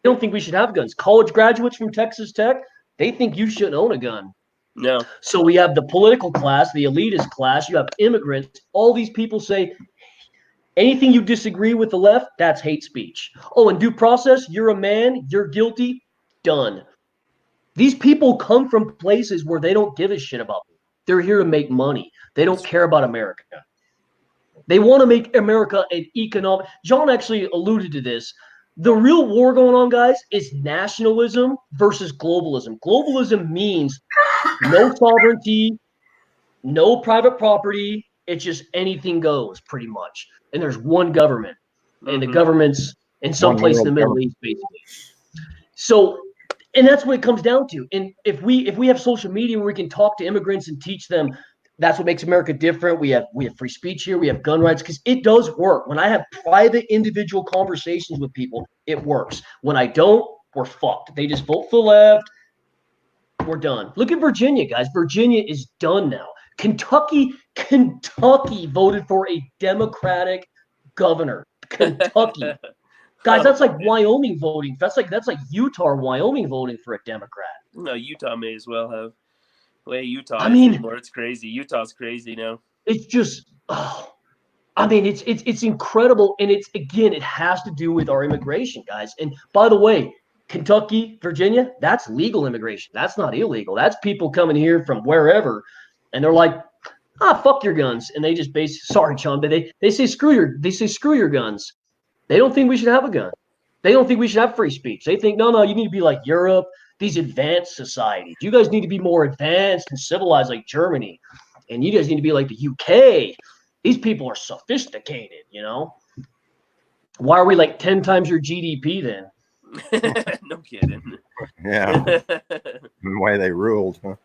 They don't think we should have guns. College graduates from Texas Tech, they think you shouldn't own a gun. No. So we have the political class, the elitist class, you have immigrants. All these people say anything you disagree with the left, that's hate speech. Oh, and due process, you're a man, you're guilty, done. These people come from places where they don't give a shit about them. They're here to make money. They don't care about America. They want to make America an economic. John actually alluded to this. The real war going on, guys, is nationalism versus globalism. Globalism means no sovereignty, no private property. It's just anything goes, pretty much. And there's one government, and the government's in some place in the Middle East, basically. So, and that's what it comes down to. And if we have social media where we can talk to immigrants and teach them, that's what makes America different. We have free speech here. We have gun rights, because it does work. When I have private, individual conversations with people, it works. When I don't, we're fucked. They just vote for the left. We're done. Look at Virginia, guys. Virginia is done now. Kentucky voted for a Democratic governor. Kentucky. Guys, that's like Wyoming voting. That's like Utah or Wyoming voting for a Democrat. No, Utah may as well have. Way Utah. Anymore. It's crazy. Utah's crazy now. It's just, it's incredible, and it has to do with our immigration, guys. And by the way, Kentucky, Virginia, that's legal immigration. That's not illegal. That's people coming here from wherever, and they're like, fuck your guns, and they just sorry, Sean, but they say screw your guns. They don't think we should have a gun. They don't think we should have free speech. They think, no, you need to be like Europe, these advanced societies. You guys need to be more advanced and civilized like Germany. And you guys need to be like the UK. These people are sophisticated, you know? Why are we like 10 times your GDP then? No kidding. Yeah. The way they ruled, huh?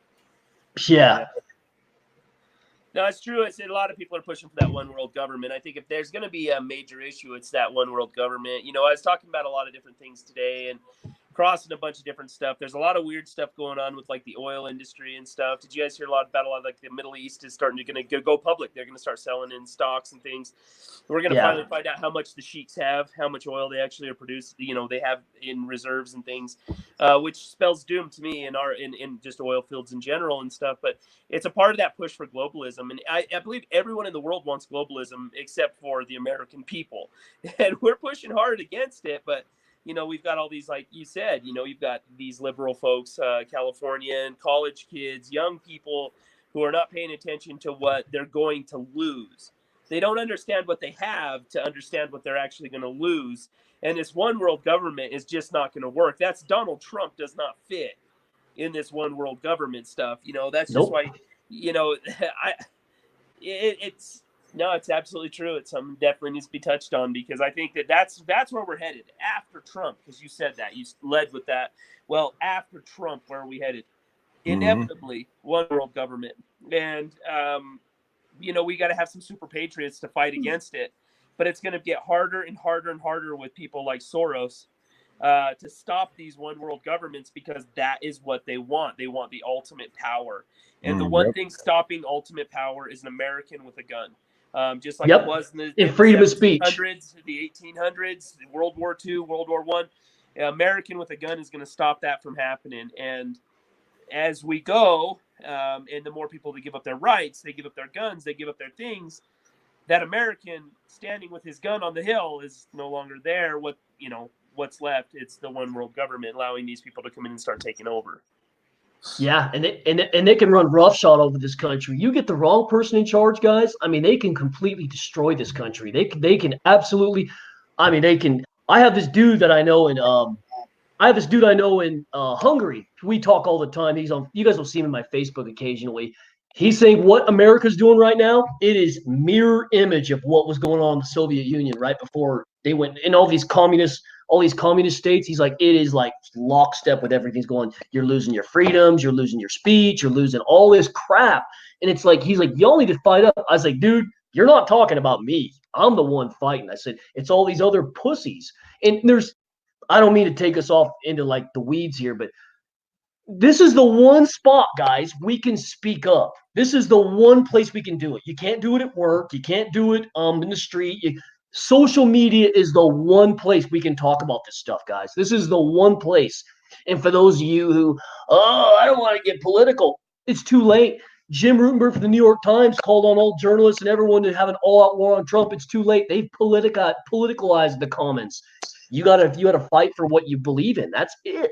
Yeah. No, it's true. A lot of people are pushing for that one world government. I think if there's going to be a major issue, it's that one world government. You know, I was talking about a lot of different things today and crossing a bunch of different stuff. There's a lot of weird stuff going on with like the oil industry and stuff. Did you guys hear about a lot of like the Middle East is starting to go public? They're going to start selling in stocks and things. We're going to finally find out how much the sheiks have, how much oil they actually are producing. You know, they have in reserves and things, which spells doom to me in just oil fields in general and stuff. But it's a part of that push for globalism. And I believe everyone in the world wants globalism except for the American people. And we're pushing hard against it, but we've got all these, like you said, you've got these liberal folks, Californian college kids, young people who are not paying attention to what they're going to lose. They don't understand what they have to understand what they're actually going to lose. And this one world government is just not going to work. That's Donald Trump does not fit in this one world government stuff. That's just why, it's absolutely true. It's something definitely needs to be touched on, because I think that's where we're headed after Trump. Because you said that, you led with that. Well, after Trump, where are we headed? Inevitably, one world government. And, we got to have some super patriots to fight against it. But it's going to get harder and harder and harder with people like Soros to stop these one world governments, because that is what they want. They want the ultimate power. And the one thing stopping ultimate power is an American with a gun. Just like it was in freedom of speech, the 1800s, World War II, World War I. An American with a gun is going to stop that from happening. And as we go, and the more people that give up their rights, they give up their guns, they give up their things, that American standing with his gun on the hill is no longer there. What's left? It's the one world government allowing these people to come in and start taking over. Yeah, and they can run roughshod over this country. You get the wrong person in charge, guys. I mean, they can completely destroy this country. They can absolutely. I mean, they can. I have this dude that I know in Hungary. We talk all the time. He's on. You guys will see him in my Facebook occasionally. He's saying what America's doing right now, it is mirror image of what was going on in the Soviet Union right before they went in all these communist states. He's like, it is like lockstep with everything's going. You're losing your freedoms, you're losing your speech, you're losing all this crap. And it's like, he's like, y'all need to fight up. I was like, dude, you're not talking about me. I'm the one fighting. I said, it's all these other pussies. And I don't mean to take us off into like the weeds here, but this is the one spot, guys, we can speak up. This is the one place we can do it. You can't do it at work. You can't do it in the street. Social media is the one place we can talk about this stuff, guys. This is the one place. And for those of you who, I don't want to get political, it's too late. Jim Rutenberg for the New York Times called on all journalists and everyone to have an all-out war on Trump. It's too late. They've politicalized the comments. You gotta fight for what you believe in. That's it.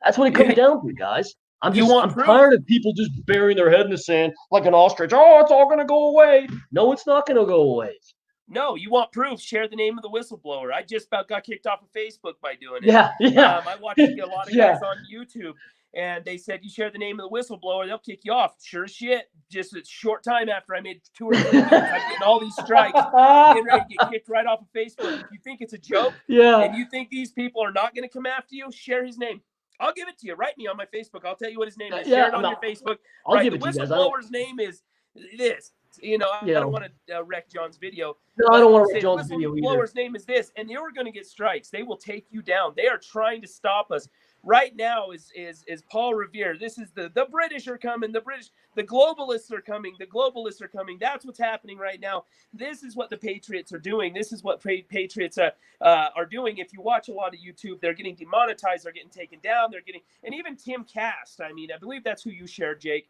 That's what it comes down to, guys. I'm tired of people just burying their head in the sand like an ostrich. Oh, it's all going to go away. No, it's not going to go away. No, you want proof? Share the name of the whistleblower. I just about got kicked off of Facebook by doing it. Yeah. I watched a lot of guys on YouTube, and they said, you share the name of the whistleblower, they'll kick you off. Sure as shit. Just a short time after I made 2 or 3 videos, I'm getting all these strikes, getting ready to get kicked right off of Facebook. If you think it's a joke, and you think these people are not going to come after you, share his name. I'll give it to you. Write me on my Facebook. I'll tell you what his name is. Share it on your Facebook. I'll give it to you guys. The whistleblower's name is this. I don't want to wreck John's video. No, I don't want to wreck John's video either. The whistleblower's name is this, and you're going to get strikes. They will take you down. They are trying to stop us. Right now is Paul Revere. This is the British are coming. The globalists are coming. The globalists are coming. That's what's happening right now. This is what the patriots are doing. This is what patriots are doing. If you watch a lot of YouTube, they're getting demonetized. They're getting taken down. And even Tim Cast. I mean, I believe that's who you shared, Jake.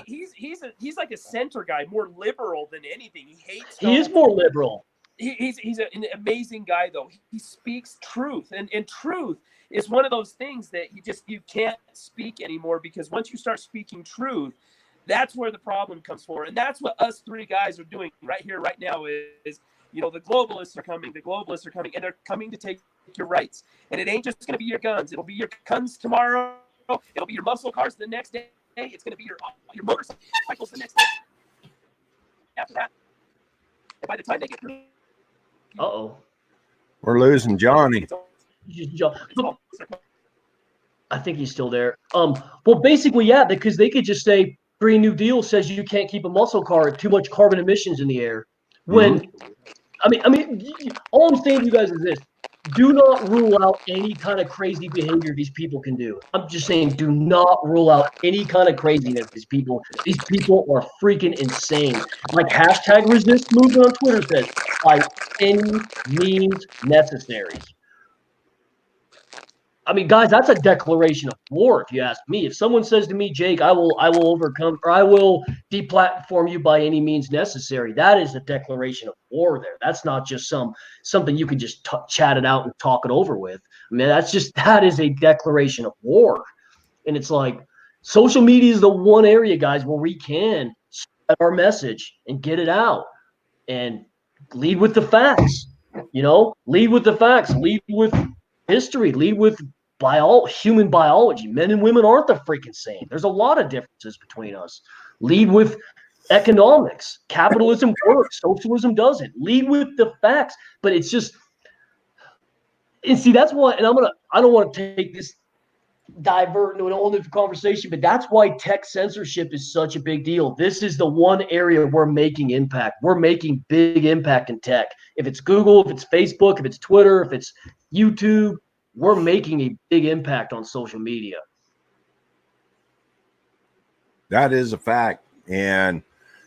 He's like a center guy, more liberal than anything. He hates. He is more liberal. He's an amazing guy, though. He speaks truth, and truth is one of those things that you can't speak anymore, because once you start speaking truth, that's where the problem comes for. And that's what us 3 guys are doing right here, right now is the globalists are coming. The globalists are coming, and they're coming to take your rights. And it ain't just going to be your guns. It'll be your guns tomorrow. It'll be your muscle cars the next day. It's going to be your motorcycles the next day. After that, and by the time they get through, we're losing Jonny. I think he's still there. Well, basically, yeah, because they could just say Green New Deal says you can't keep a muscle car at too much carbon emissions in the air. When, I mean, all I'm saying to you guys is this: do not rule out any kind of crazy behavior these people can do. I'm just saying, do not rule out any kind of craziness these people are freaking insane. Like #resist movement on Twitter says, by any means necessary. I mean, guys, that's a declaration of war, if you ask me. If someone says to me, Jake, I will overcome, or I will deplatform you by any means necessary, that is a declaration of war there. That's not just something you can just chat it out and talk it over with. I mean, that is a declaration of war. And it's like social media is the one area, guys, where we can spread our message and get it out and lead with the facts. Lead with the facts, lead with history, lead with human biology. Men and women aren't the freaking same. There's a lot of differences between us. Lead with economics. Capitalism works, socialism doesn't. Lead with the facts. But it's just, and see, that's why, and I don't want to take this divert into an whole different conversation, but that's why tech censorship is such a big deal. This is the one area we're making impact. We're making big impact in tech. If it's Google, if it's Facebook, if it's Twitter, if it's YouTube, we're making a big impact on social media. That is a fact. And,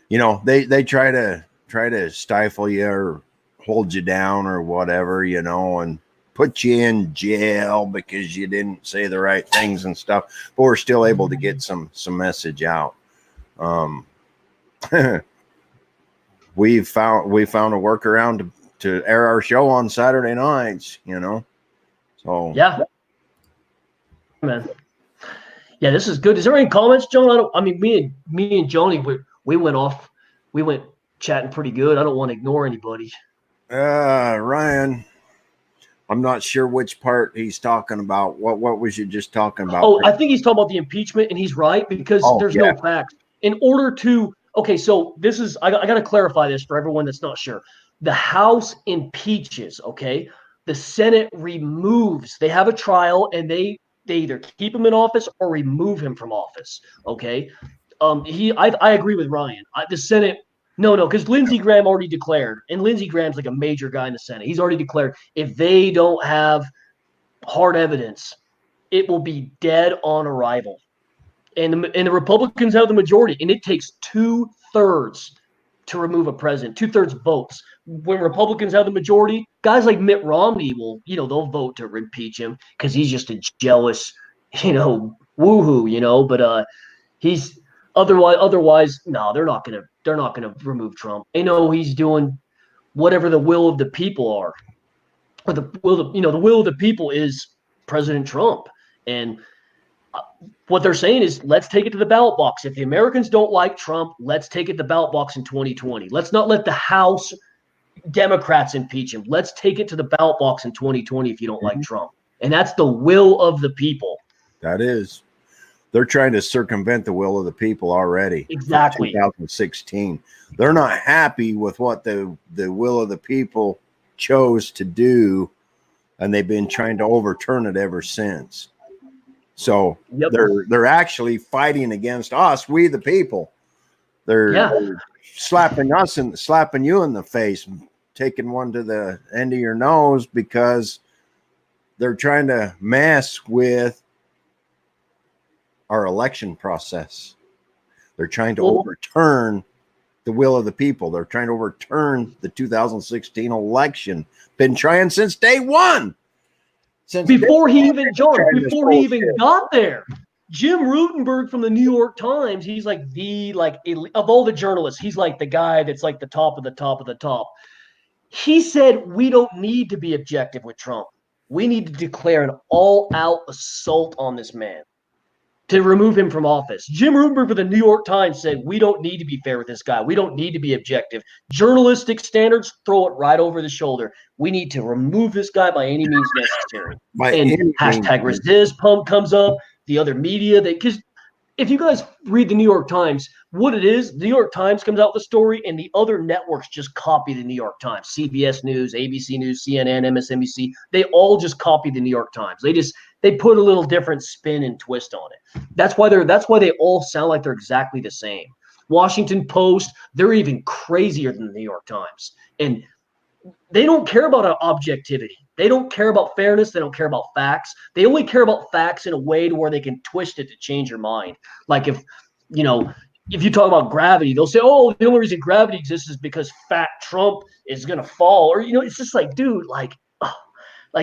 they try to stifle you or hold you down or whatever, and put you in jail because you didn't say the right things and stuff, but we're still able to get some message out. we found a workaround to air our show on Saturday nights, so yeah, man. Yeah, this is good. Is there any comments, John? Me and Jonny, we went chatting pretty good. I don't want to ignore anybody. Ryan, I'm not sure which part he's talking about. What was you just talking about? Oh, I think he's talking about the impeachment, and he's right, because there's no facts. In order to so this is I got to clarify this for everyone that's not sure. The House impeaches, okay? The Senate removes. They have a trial, and they either keep him in office or remove him from office, okay? I agree with Ryan. The Senate. No, because Lindsey Graham already declared, and Lindsey Graham's like a major guy in the Senate. He's already declared if they don't have hard evidence, it will be dead on arrival. And the Republicans have the majority, and it takes 2/3 to remove a president, 2/3 votes. When Republicans have the majority, guys like Mitt Romney will, they'll vote to impeach him because he's just a jealous, woohoo, but he's otherwise, no, they're not gonna remove Trump. They know he's doing whatever the will of the people are, or the will of the people is President Trump. And what they're saying is, let's take it to the ballot box. If the Americans don't like Trump, let's take it to the ballot box in 2020. Let's not let the House Democrats impeach him. Let's take it to the ballot box in 2020 if you don't like Trump. And that's the will of the people. That is. They're trying to circumvent the will of the people already. Exactly. 2016. They're not happy with what the will of the people chose to do, and they've been trying to overturn it ever since. So they're actually fighting against us, we the people. They're slapping us and slapping you in the face, taking one to the end of your nose because they're trying to mess with our election process. They're trying to overturn the will of the people. They're trying to overturn the 2016 election. Been trying since day one. Before he even got there. Jim Rutenberg from the New York Times, he's like of all the journalists, he's like the guy that's like the top of the top of the top. He said, we don't need to be objective with Trump. We need to declare an all-out assault on this man to remove him from office. Jim Rutenberg for the New York Times said, we don't need to be fair with this guy. We don't need to be objective. Journalistic standards, throw it right over the shoulder. We need to remove this guy by any means necessary. And hashtag resist pump comes up. The other media, because if you guys read the New York Times, what it is, the New York Times comes out with a story and the other networks just copy the New York Times. CBS News, ABC News, CNN, MSNBC, they all just copy the New York Times. They put a little different spin and twist on it. That's why they all sound like they're exactly the same. Washington Post, they're even crazier than the New York Times. And they don't care about objectivity. They don't care about fairness. They don't care about facts. They only care about facts in a way to where they can twist it to change your mind. Like if you talk about gravity, they'll say, oh, the only reason gravity exists is because fat Trump is going to fall. Or, it's just like, dude, like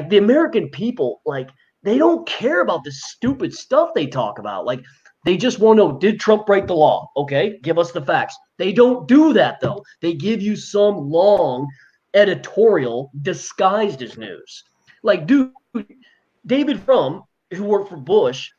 the American people, like, They don't care about the stupid stuff they talk about. Like, they just want to know, did Trump break the law? Okay, give us the facts. They don't do that, though. They give you some long editorial disguised as news. Like, dude, David Frum, who worked for Bush,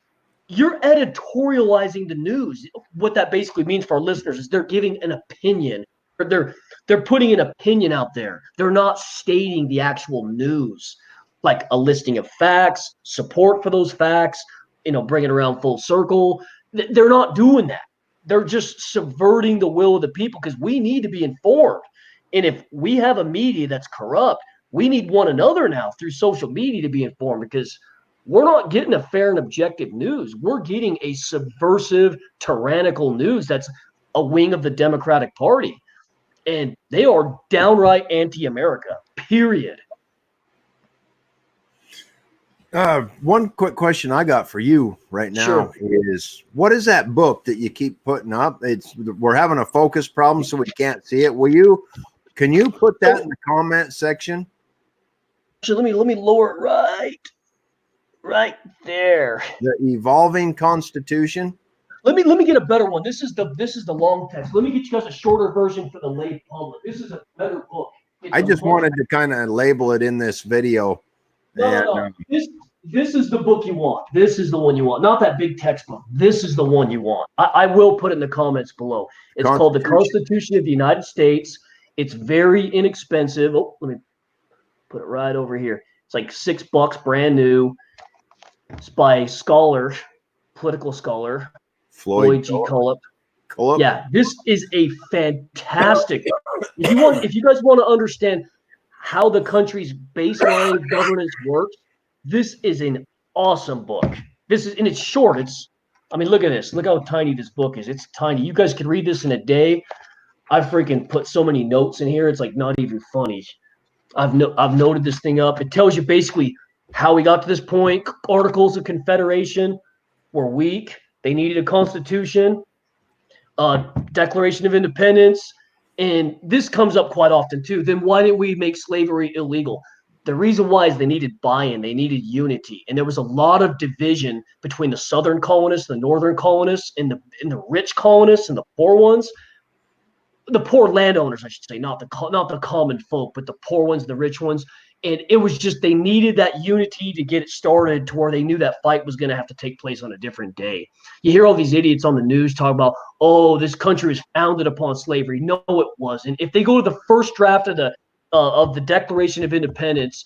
you're editorializing the news. What that basically means for our listeners is they're giving an opinion. They're putting an opinion out there. They're not stating the actual news, like a listing of facts, support for those facts, bring it around full circle. They're not doing that. They're just subverting the will of the people because we need to be informed. And if we have a media that's corrupt, we need one another now through social media to be informed because we're not getting a fair and objective news. We're getting a subversive, tyrannical news that's a wing of the Democratic Party. And they are downright anti-America, period. One quick question I got for you right now is, what is that book that you keep putting up? We're having a focus problem, so we can't see it. Can you put that in the comment section? Actually, let me lower it right there. The Evolving Constitution. Let me get a better one. This is the long text. Let me get you guys a shorter version for the lay public. This is a better book. I just wanted to kind of label it in this video. No. This is the book you want. This is the one you want. Not that big textbook. This is the one you want. I will put it in the comments below. It's called The Constitution of the United States. It's very inexpensive. Oh, let me put it right over here. It's like $6, brand new. It's by political scholar, Floyd G. Cullop. Yeah, this is a fantastic. If you guys want to understand how the country's baseline governance works, this is an awesome book. And it's short. Look at this. Look how tiny this book is. It's tiny. You guys could read this in a day. I freaking put so many notes in here. It's like not even funny. I've noted this thing up. It tells you basically how we got to this point. Articles of Confederation were weak. They needed a constitution, Declaration of Independence. And this comes up quite often too. Then why didn't we make slavery illegal? The reason why is they needed buy-in, they needed unity, and there was a lot of division between the southern colonists, the northern colonists, and the rich colonists and the poor ones. The poor landowners, I should say, not the common folk, but the poor ones, the rich ones. And it was just they needed that unity to get it started to where they knew that fight was going to have to take place on a different day. You hear all these idiots on the news talk about, oh, this country was founded upon slavery. No, it wasn't. If they go to the first draft of the Declaration of Independence,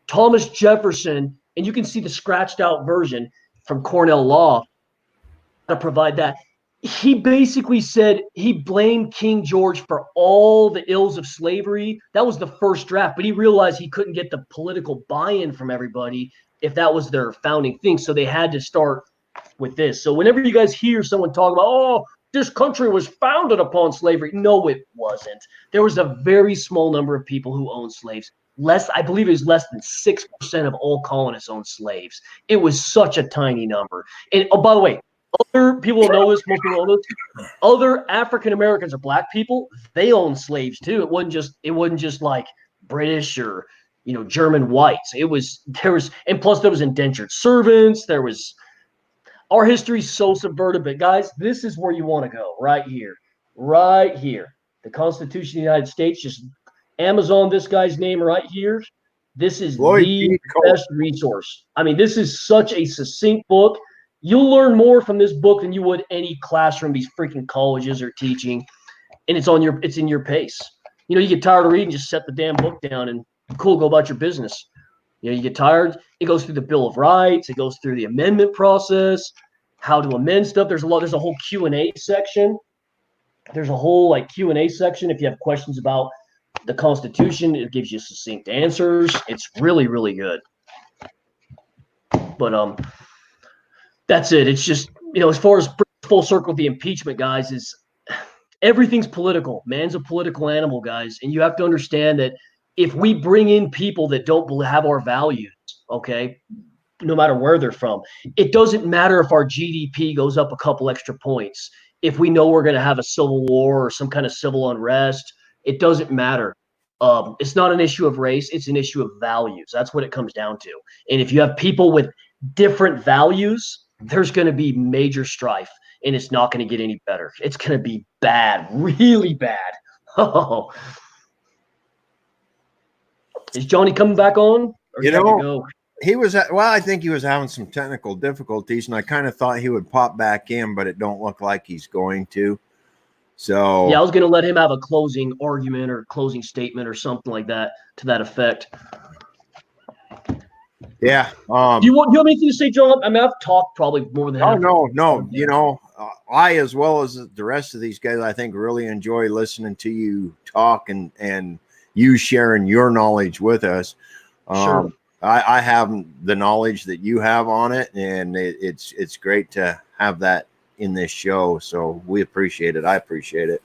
Thomas Jefferson, and you can see the scratched out version from Cornell Law to provide that. He basically said he blamed King George for all the ills of slavery. That was the first draft, but he realized he couldn't get the political buy-in from everybody if that was their founding thing. So they had to start with this. So whenever you guys hear someone talk about, oh, this country was founded upon slavery. No, it wasn't. There was a very small number of people who owned slaves. I believe it was less than 6% of all colonists owned slaves. It was such a tiny number. And oh, by the way, other people know this, most people know this. Other African Americans or black people, they own slaves too. It wasn't just like British or German whites. And plus there was indentured servants. Our history's so subverted, but guys, this is where you want to go, right here. Right here. The Constitution of the United States, just Amazon this guy's name right here. This is the best resource. This is such a succinct book. You'll learn more from this book than you would any classroom these freaking colleges are teaching, and it's in your pace. You get tired of reading, just set the damn book down and cool, go about your business. You get tired. It goes through the Bill of Rights. It goes through the amendment process, how to amend stuff. There's a whole Q&A section. There's a whole Q&A section if you have questions about the Constitution. It gives you succinct answers. It's really, really good. But that's it. It's just, as far as full circle, the impeachment, guys, is everything's political. Man's a political animal, guys. And you have to understand that if we bring in people that don't have our values, okay, no matter where they're from, it doesn't matter if our GDP goes up a couple extra points. If we know we're going to have a civil war or some kind of civil unrest, it doesn't matter. It's not an issue of race. It's an issue of values. That's what it comes down to. And if you have people with different values, there's going to be major strife, and it's not going to get any better. It's going to be bad, really bad. Oh, is Jonny coming back on? Or You you have to know, go? he was I think he was having some technical difficulties, and I kind of thought he would pop back in, but it don't look like he's going to. So Yeah, I was going to let him have a closing argument or closing statement or something like that to that effect. yeah. Do you have anything to say, John? I mean, I've talked probably more than. Oh no. You know, I as well as the rest of these guys, I think really enjoy listening to you talk and you sharing your knowledge with us. Sure. I have the knowledge that you have on it, and it's great to have that in this show. So we appreciate it. I appreciate it.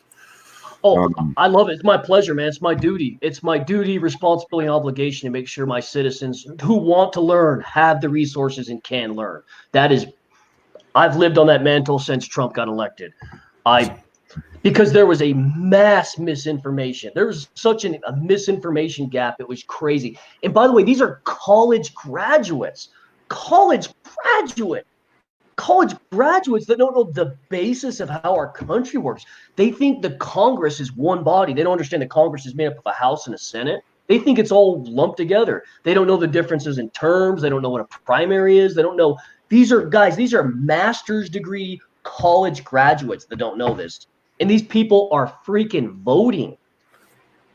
Oh, I love it. It's my pleasure, man. It's my duty. It's my duty, responsibility, and obligation to make sure my citizens who want to learn have the resources and can learn. I've lived on that mantle since Trump got elected. Because there was a mass misinformation. There was such a misinformation gap. It was crazy. And by the way, these are college graduates that don't know the basis of how our country works. They think the Congress is one body. They don't understand the Congress is made up of a House and a Senate. They think it's all lumped together. They don't know the differences in terms. They don't know what a primary is. They don't know. These are master's degree college graduates that don't know this. And these people are freaking voting.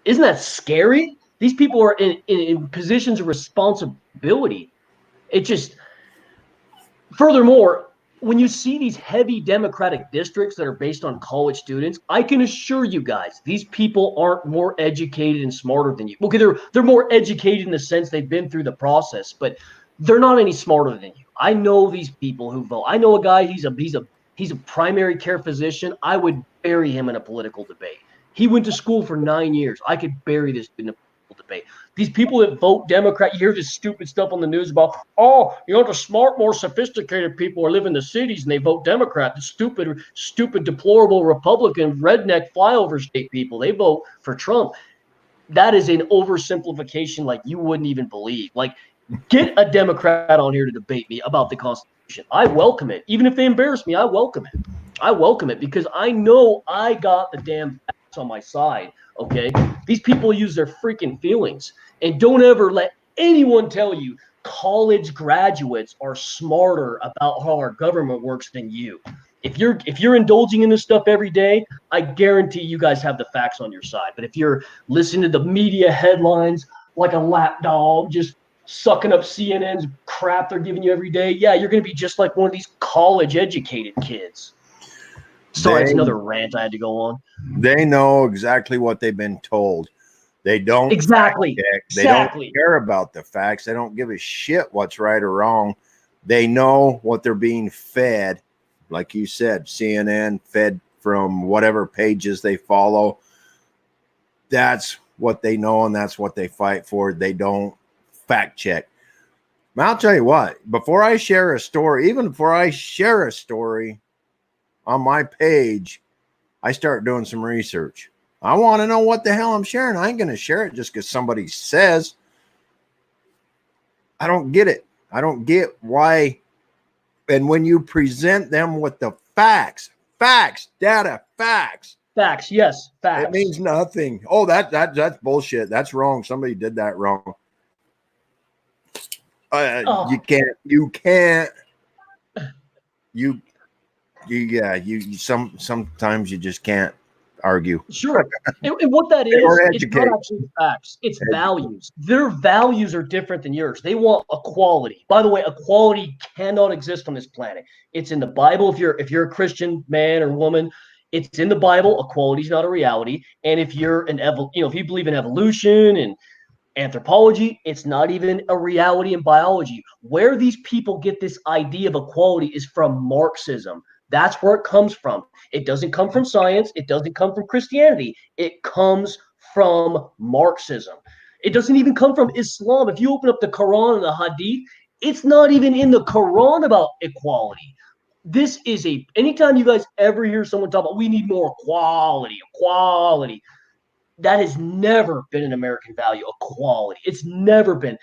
Isn't that scary? These people are in positions of responsibility. It just, furthermore, when you see these heavy Democratic districts that are based on college students, I can assure you guys, these people aren't more educated and smarter than you. Okay, they're more educated in the sense they've been through the process, but they're not any smarter than you. I know these people who vote. I know a guy, he's a primary care physician. I would bury him in a political debate. He went to school for 9 years. I could bury this in a political debate. These people that vote Democrat, you hear this stupid stuff on the news about, the smart, more sophisticated people are living in the cities and they vote Democrat. The stupid, deplorable Republican, redneck flyover state people, they vote for Trump. That is an oversimplification like you wouldn't even believe. Like, get a Democrat on here to debate me about the Constitution. I welcome it. Even if they embarrass me, I welcome it. I welcome it because I know I got the damn facts on my side, okay? These people use their freaking feelings. And don't ever let anyone tell you college graduates are smarter about how our government works than you. If you're indulging in this stuff every day, I guarantee you guys have the facts on your side. But if you're listening to the media headlines like a lapdog, just sucking up CNN's crap they're giving you every day, yeah, you're going to be just like one of these college-educated kids. Sorry, it's another rant I had to go on. They know exactly what they've been told. They don't exactly. They don't care about the facts. They don't give a shit what's right or wrong. They know what they're being fed. Like you said, CNN, fed from whatever pages they follow. That's what they know, and that's what they fight for. They don't fact check. I'll tell you what, before I share a story, even before I share a story on my page, I start doing some research. I want to know what the hell I'm sharing. I ain't going to share it just because somebody says. I don't get it. I don't get why. And when you present them with the facts, data, facts. Facts, yes, facts. It means nothing. Oh, that's bullshit. That's wrong. Somebody did that wrong. Sometimes you just can't argue. Sure. And what that is, it's not actually facts. It's values. Their values are different than yours. They want equality. By the way, equality cannot exist on this planet. It's in the Bible. If you're a Christian man or woman, it's in the Bible. Equality is not a reality. And if you're if you believe in evolution and anthropology, it's not even a reality in biology. Where these people get this idea of equality is from Marxism. That's where it comes from. It doesn't come from science. It doesn't come from Christianity. It comes from Marxism. It doesn't even come from Islam. If you open up the Quran and the Hadith, it's not even in the Quran about equality. This is anytime you guys ever hear someone talk about we need more equality, that has never been an American value, equality. It's never been.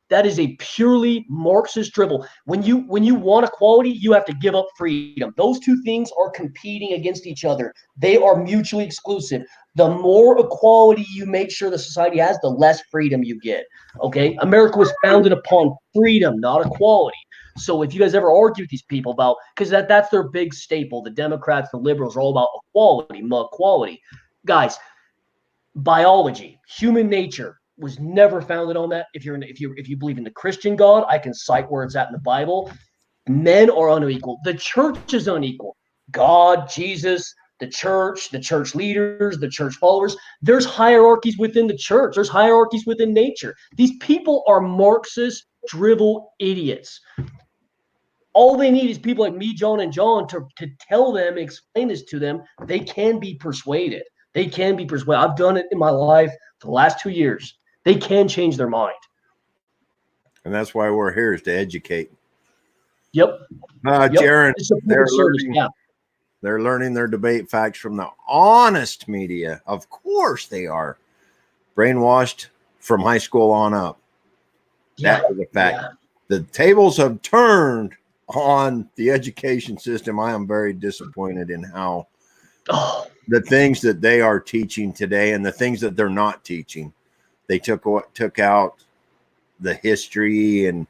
That is a purely Marxist dribble. When you want equality, you have to give up freedom. Those two things are competing against each other. They are mutually exclusive. The more equality you make sure the society has, the less freedom you get. Okay? America was founded upon freedom, not equality. So if you guys ever argue with these people about, because that's their big staple, the Democrats, the liberals are all about equality. Guys, biology, human nature was never founded on that. If you believe in the Christian God, I can cite where it's at in the Bible. Men are unequal. The church is unequal. God, Jesus, the church leaders, the church followers. There's hierarchies within the church. There's hierarchies within nature. These people are Marxist drivel idiots. All they need is people like me, John, and John to tell them, explain this to them. They can be persuaded. They can be persuaded. I've done it in my life for the last 2 years. They can change their mind. And that's why we're here, is to educate. Yep. Jaron, Yeah. They're learning their debate facts from the honest media. Of course they are. Brainwashed from high school on up. That is a fact. Yeah. The tables have turned on the education system. I am very disappointed in how the things that they are teaching today and the things that they're not teaching. They took out the history, and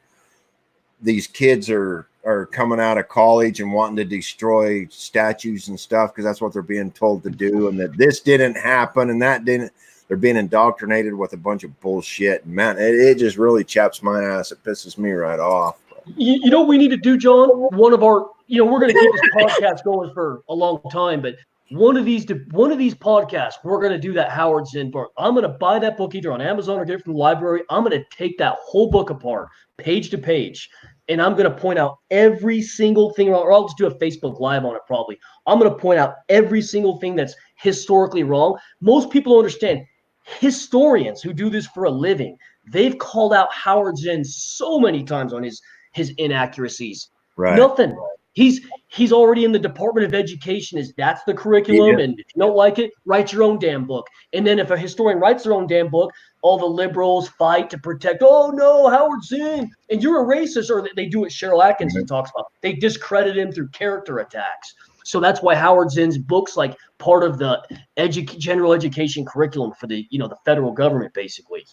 these kids are coming out of college and wanting to destroy statues and stuff because that's what they're being told to do, and that this didn't happen and that didn't. They're being indoctrinated with a bunch of bullshit. Man, it just really chaps my ass. It pisses me right off. You know what we need to do, John? One of our, we're going to keep this podcast going for a long time, but one of these podcasts, we're going to do that Howard Zinn book. I'm going to buy that book either on Amazon or get it from the library. I'm going to take that whole book apart, page to page, and I'm going to point out every single thing, or I'll just do a Facebook Live on it probably. I'm going to point out every single thing that's historically wrong. Most people don't understand. Historians who do this for a living, they've called out Howard Zinn so many times on his inaccuracies. Right. Nothing. He's already in the Department of Education. That's the curriculum, and if you don't like it, write your own damn book. And then if a historian writes their own damn book, all the liberals fight to protect. Oh no, Howard Zinn, and you're a racist. Or they do what Cheryl Atkinson talks about. They discredit him through character attacks. So that's why Howard Zinn's book's like part of the general education curriculum for the the federal government, basically.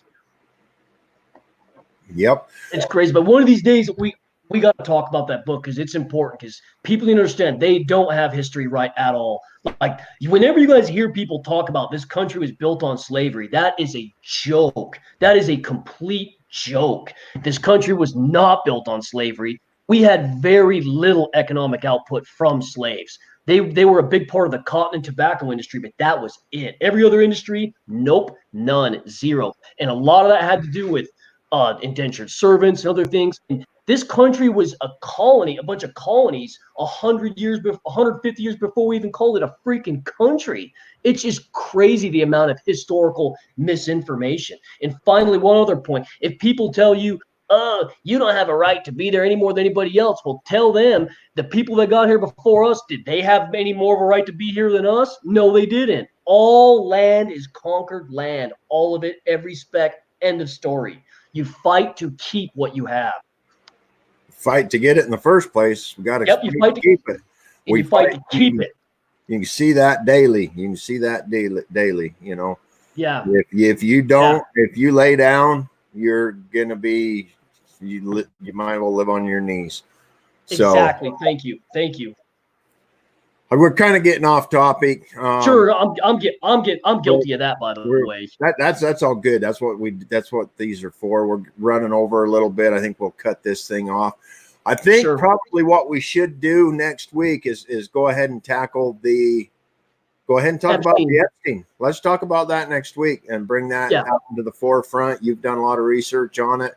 Yep. It's crazy. But one of these days we got to talk about that book because it's important, because people need to understand they don't have history right at all. Like whenever you guys hear people talk about this country was built on slavery, that is a joke. That is a complete joke. This country was not built on slavery. We had very little economic output from slaves. They were a big part of the cotton and tobacco industry, but that was it. Every other industry, nope, none, zero. And a lot of that had to do with indentured servants and other things. And this country was a colony, a bunch of colonies, 150 years before we even called it a freaking country. It's just crazy the amount of historical misinformation. And finally, one other point: if people tell you, you don't have a right to be there any more than anybody else. Well, tell them the people that got here before us, did they have any more of a right to be here than us? No, they didn't. All land is conquered land. All of it, every speck, end of story. You fight to keep what you have. Fight to get it in the first place. We got to keep it. We fight to keep it. You can see that daily. Daily, Yeah. If you don't, if you lay down, you're going to be, you might as well live on your knees. Exactly. Thank you. We're kind of getting off topic. Sure, I'm guilty of that, by the way. That's all good. That's what these are for. We're running over a little bit. I think we'll cut this thing off. I think probably what we should do next week is go ahead and talk about the Epstein. Let's talk about that next week and bring that out into the forefront. You've done a lot of research on it.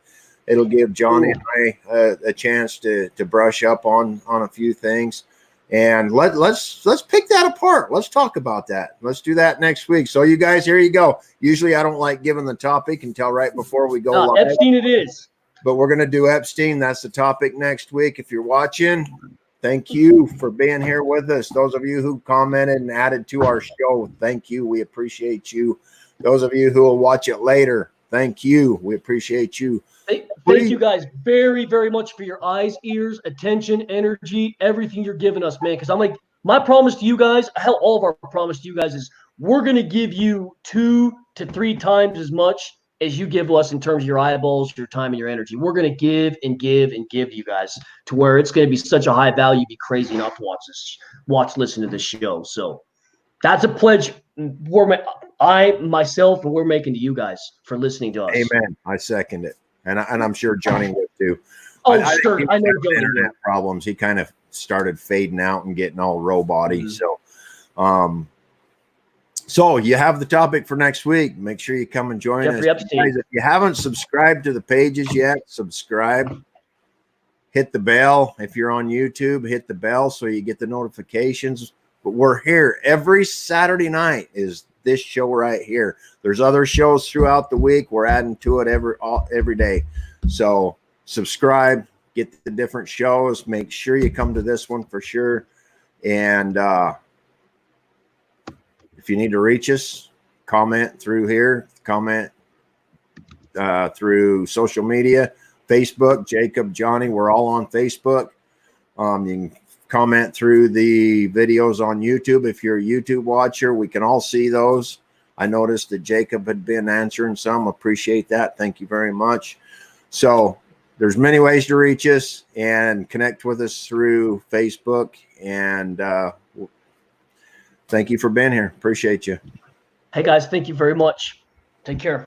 It'll give Jonny and I a chance to brush up on a few things. And let's pick that apart. Let's talk about that. Let's do that next week. So you guys, here you go. Usually I don't like giving the topic until right before we go live. Epstein it is. But we're going to do Epstein. That's the topic next week. If you're watching, thank you for being here with us. Those of you who commented and added to our show, thank you. We appreciate you. Those of you who will watch it later, Thank you. We appreciate you. Thank you guys very, very much for your eyes, ears, attention, energy, everything you're giving us, man. Because I'm like, my promise to you guys, hell, all of our promise to you guys is we're going to give you 2 to 3 times as much as you give us in terms of your eyeballs, your time, and your energy. We're going to give and give and give to you guys to where it's going to be such a high value, you'd be crazy not to listen to this show. So that's a pledge myself, and we're making to you guys for listening to us. Amen. I second it. And I'm sure Jonny would too. Oh, I sure. I know Jonny. Internet problems. He kind of started fading out and getting all robot-y. So you have the topic for next week. Make sure you come and join Jeffrey us. Epstein. Guys, if you haven't subscribed to the pages yet, subscribe. Hit the bell. If you're on YouTube, hit the bell so you get the notifications. But we're here every Saturday night is this show right here. There's other shows throughout the week. We're adding to it every day. So subscribe, get the different shows. Make sure you come to this one for sure. And if you need to reach us, comment through here, comment through social media, Facebook, Jakob, Jonny. We're all on Facebook. You can comment through the videos on YouTube. If you're a YouTube watcher, we can all see those. I noticed that Jakob had been answering some. Appreciate that. Thank you very much. So there's many ways to reach us and connect with us through Facebook. And thank you for being here. Appreciate you. Hey, guys, thank you very much. Take care.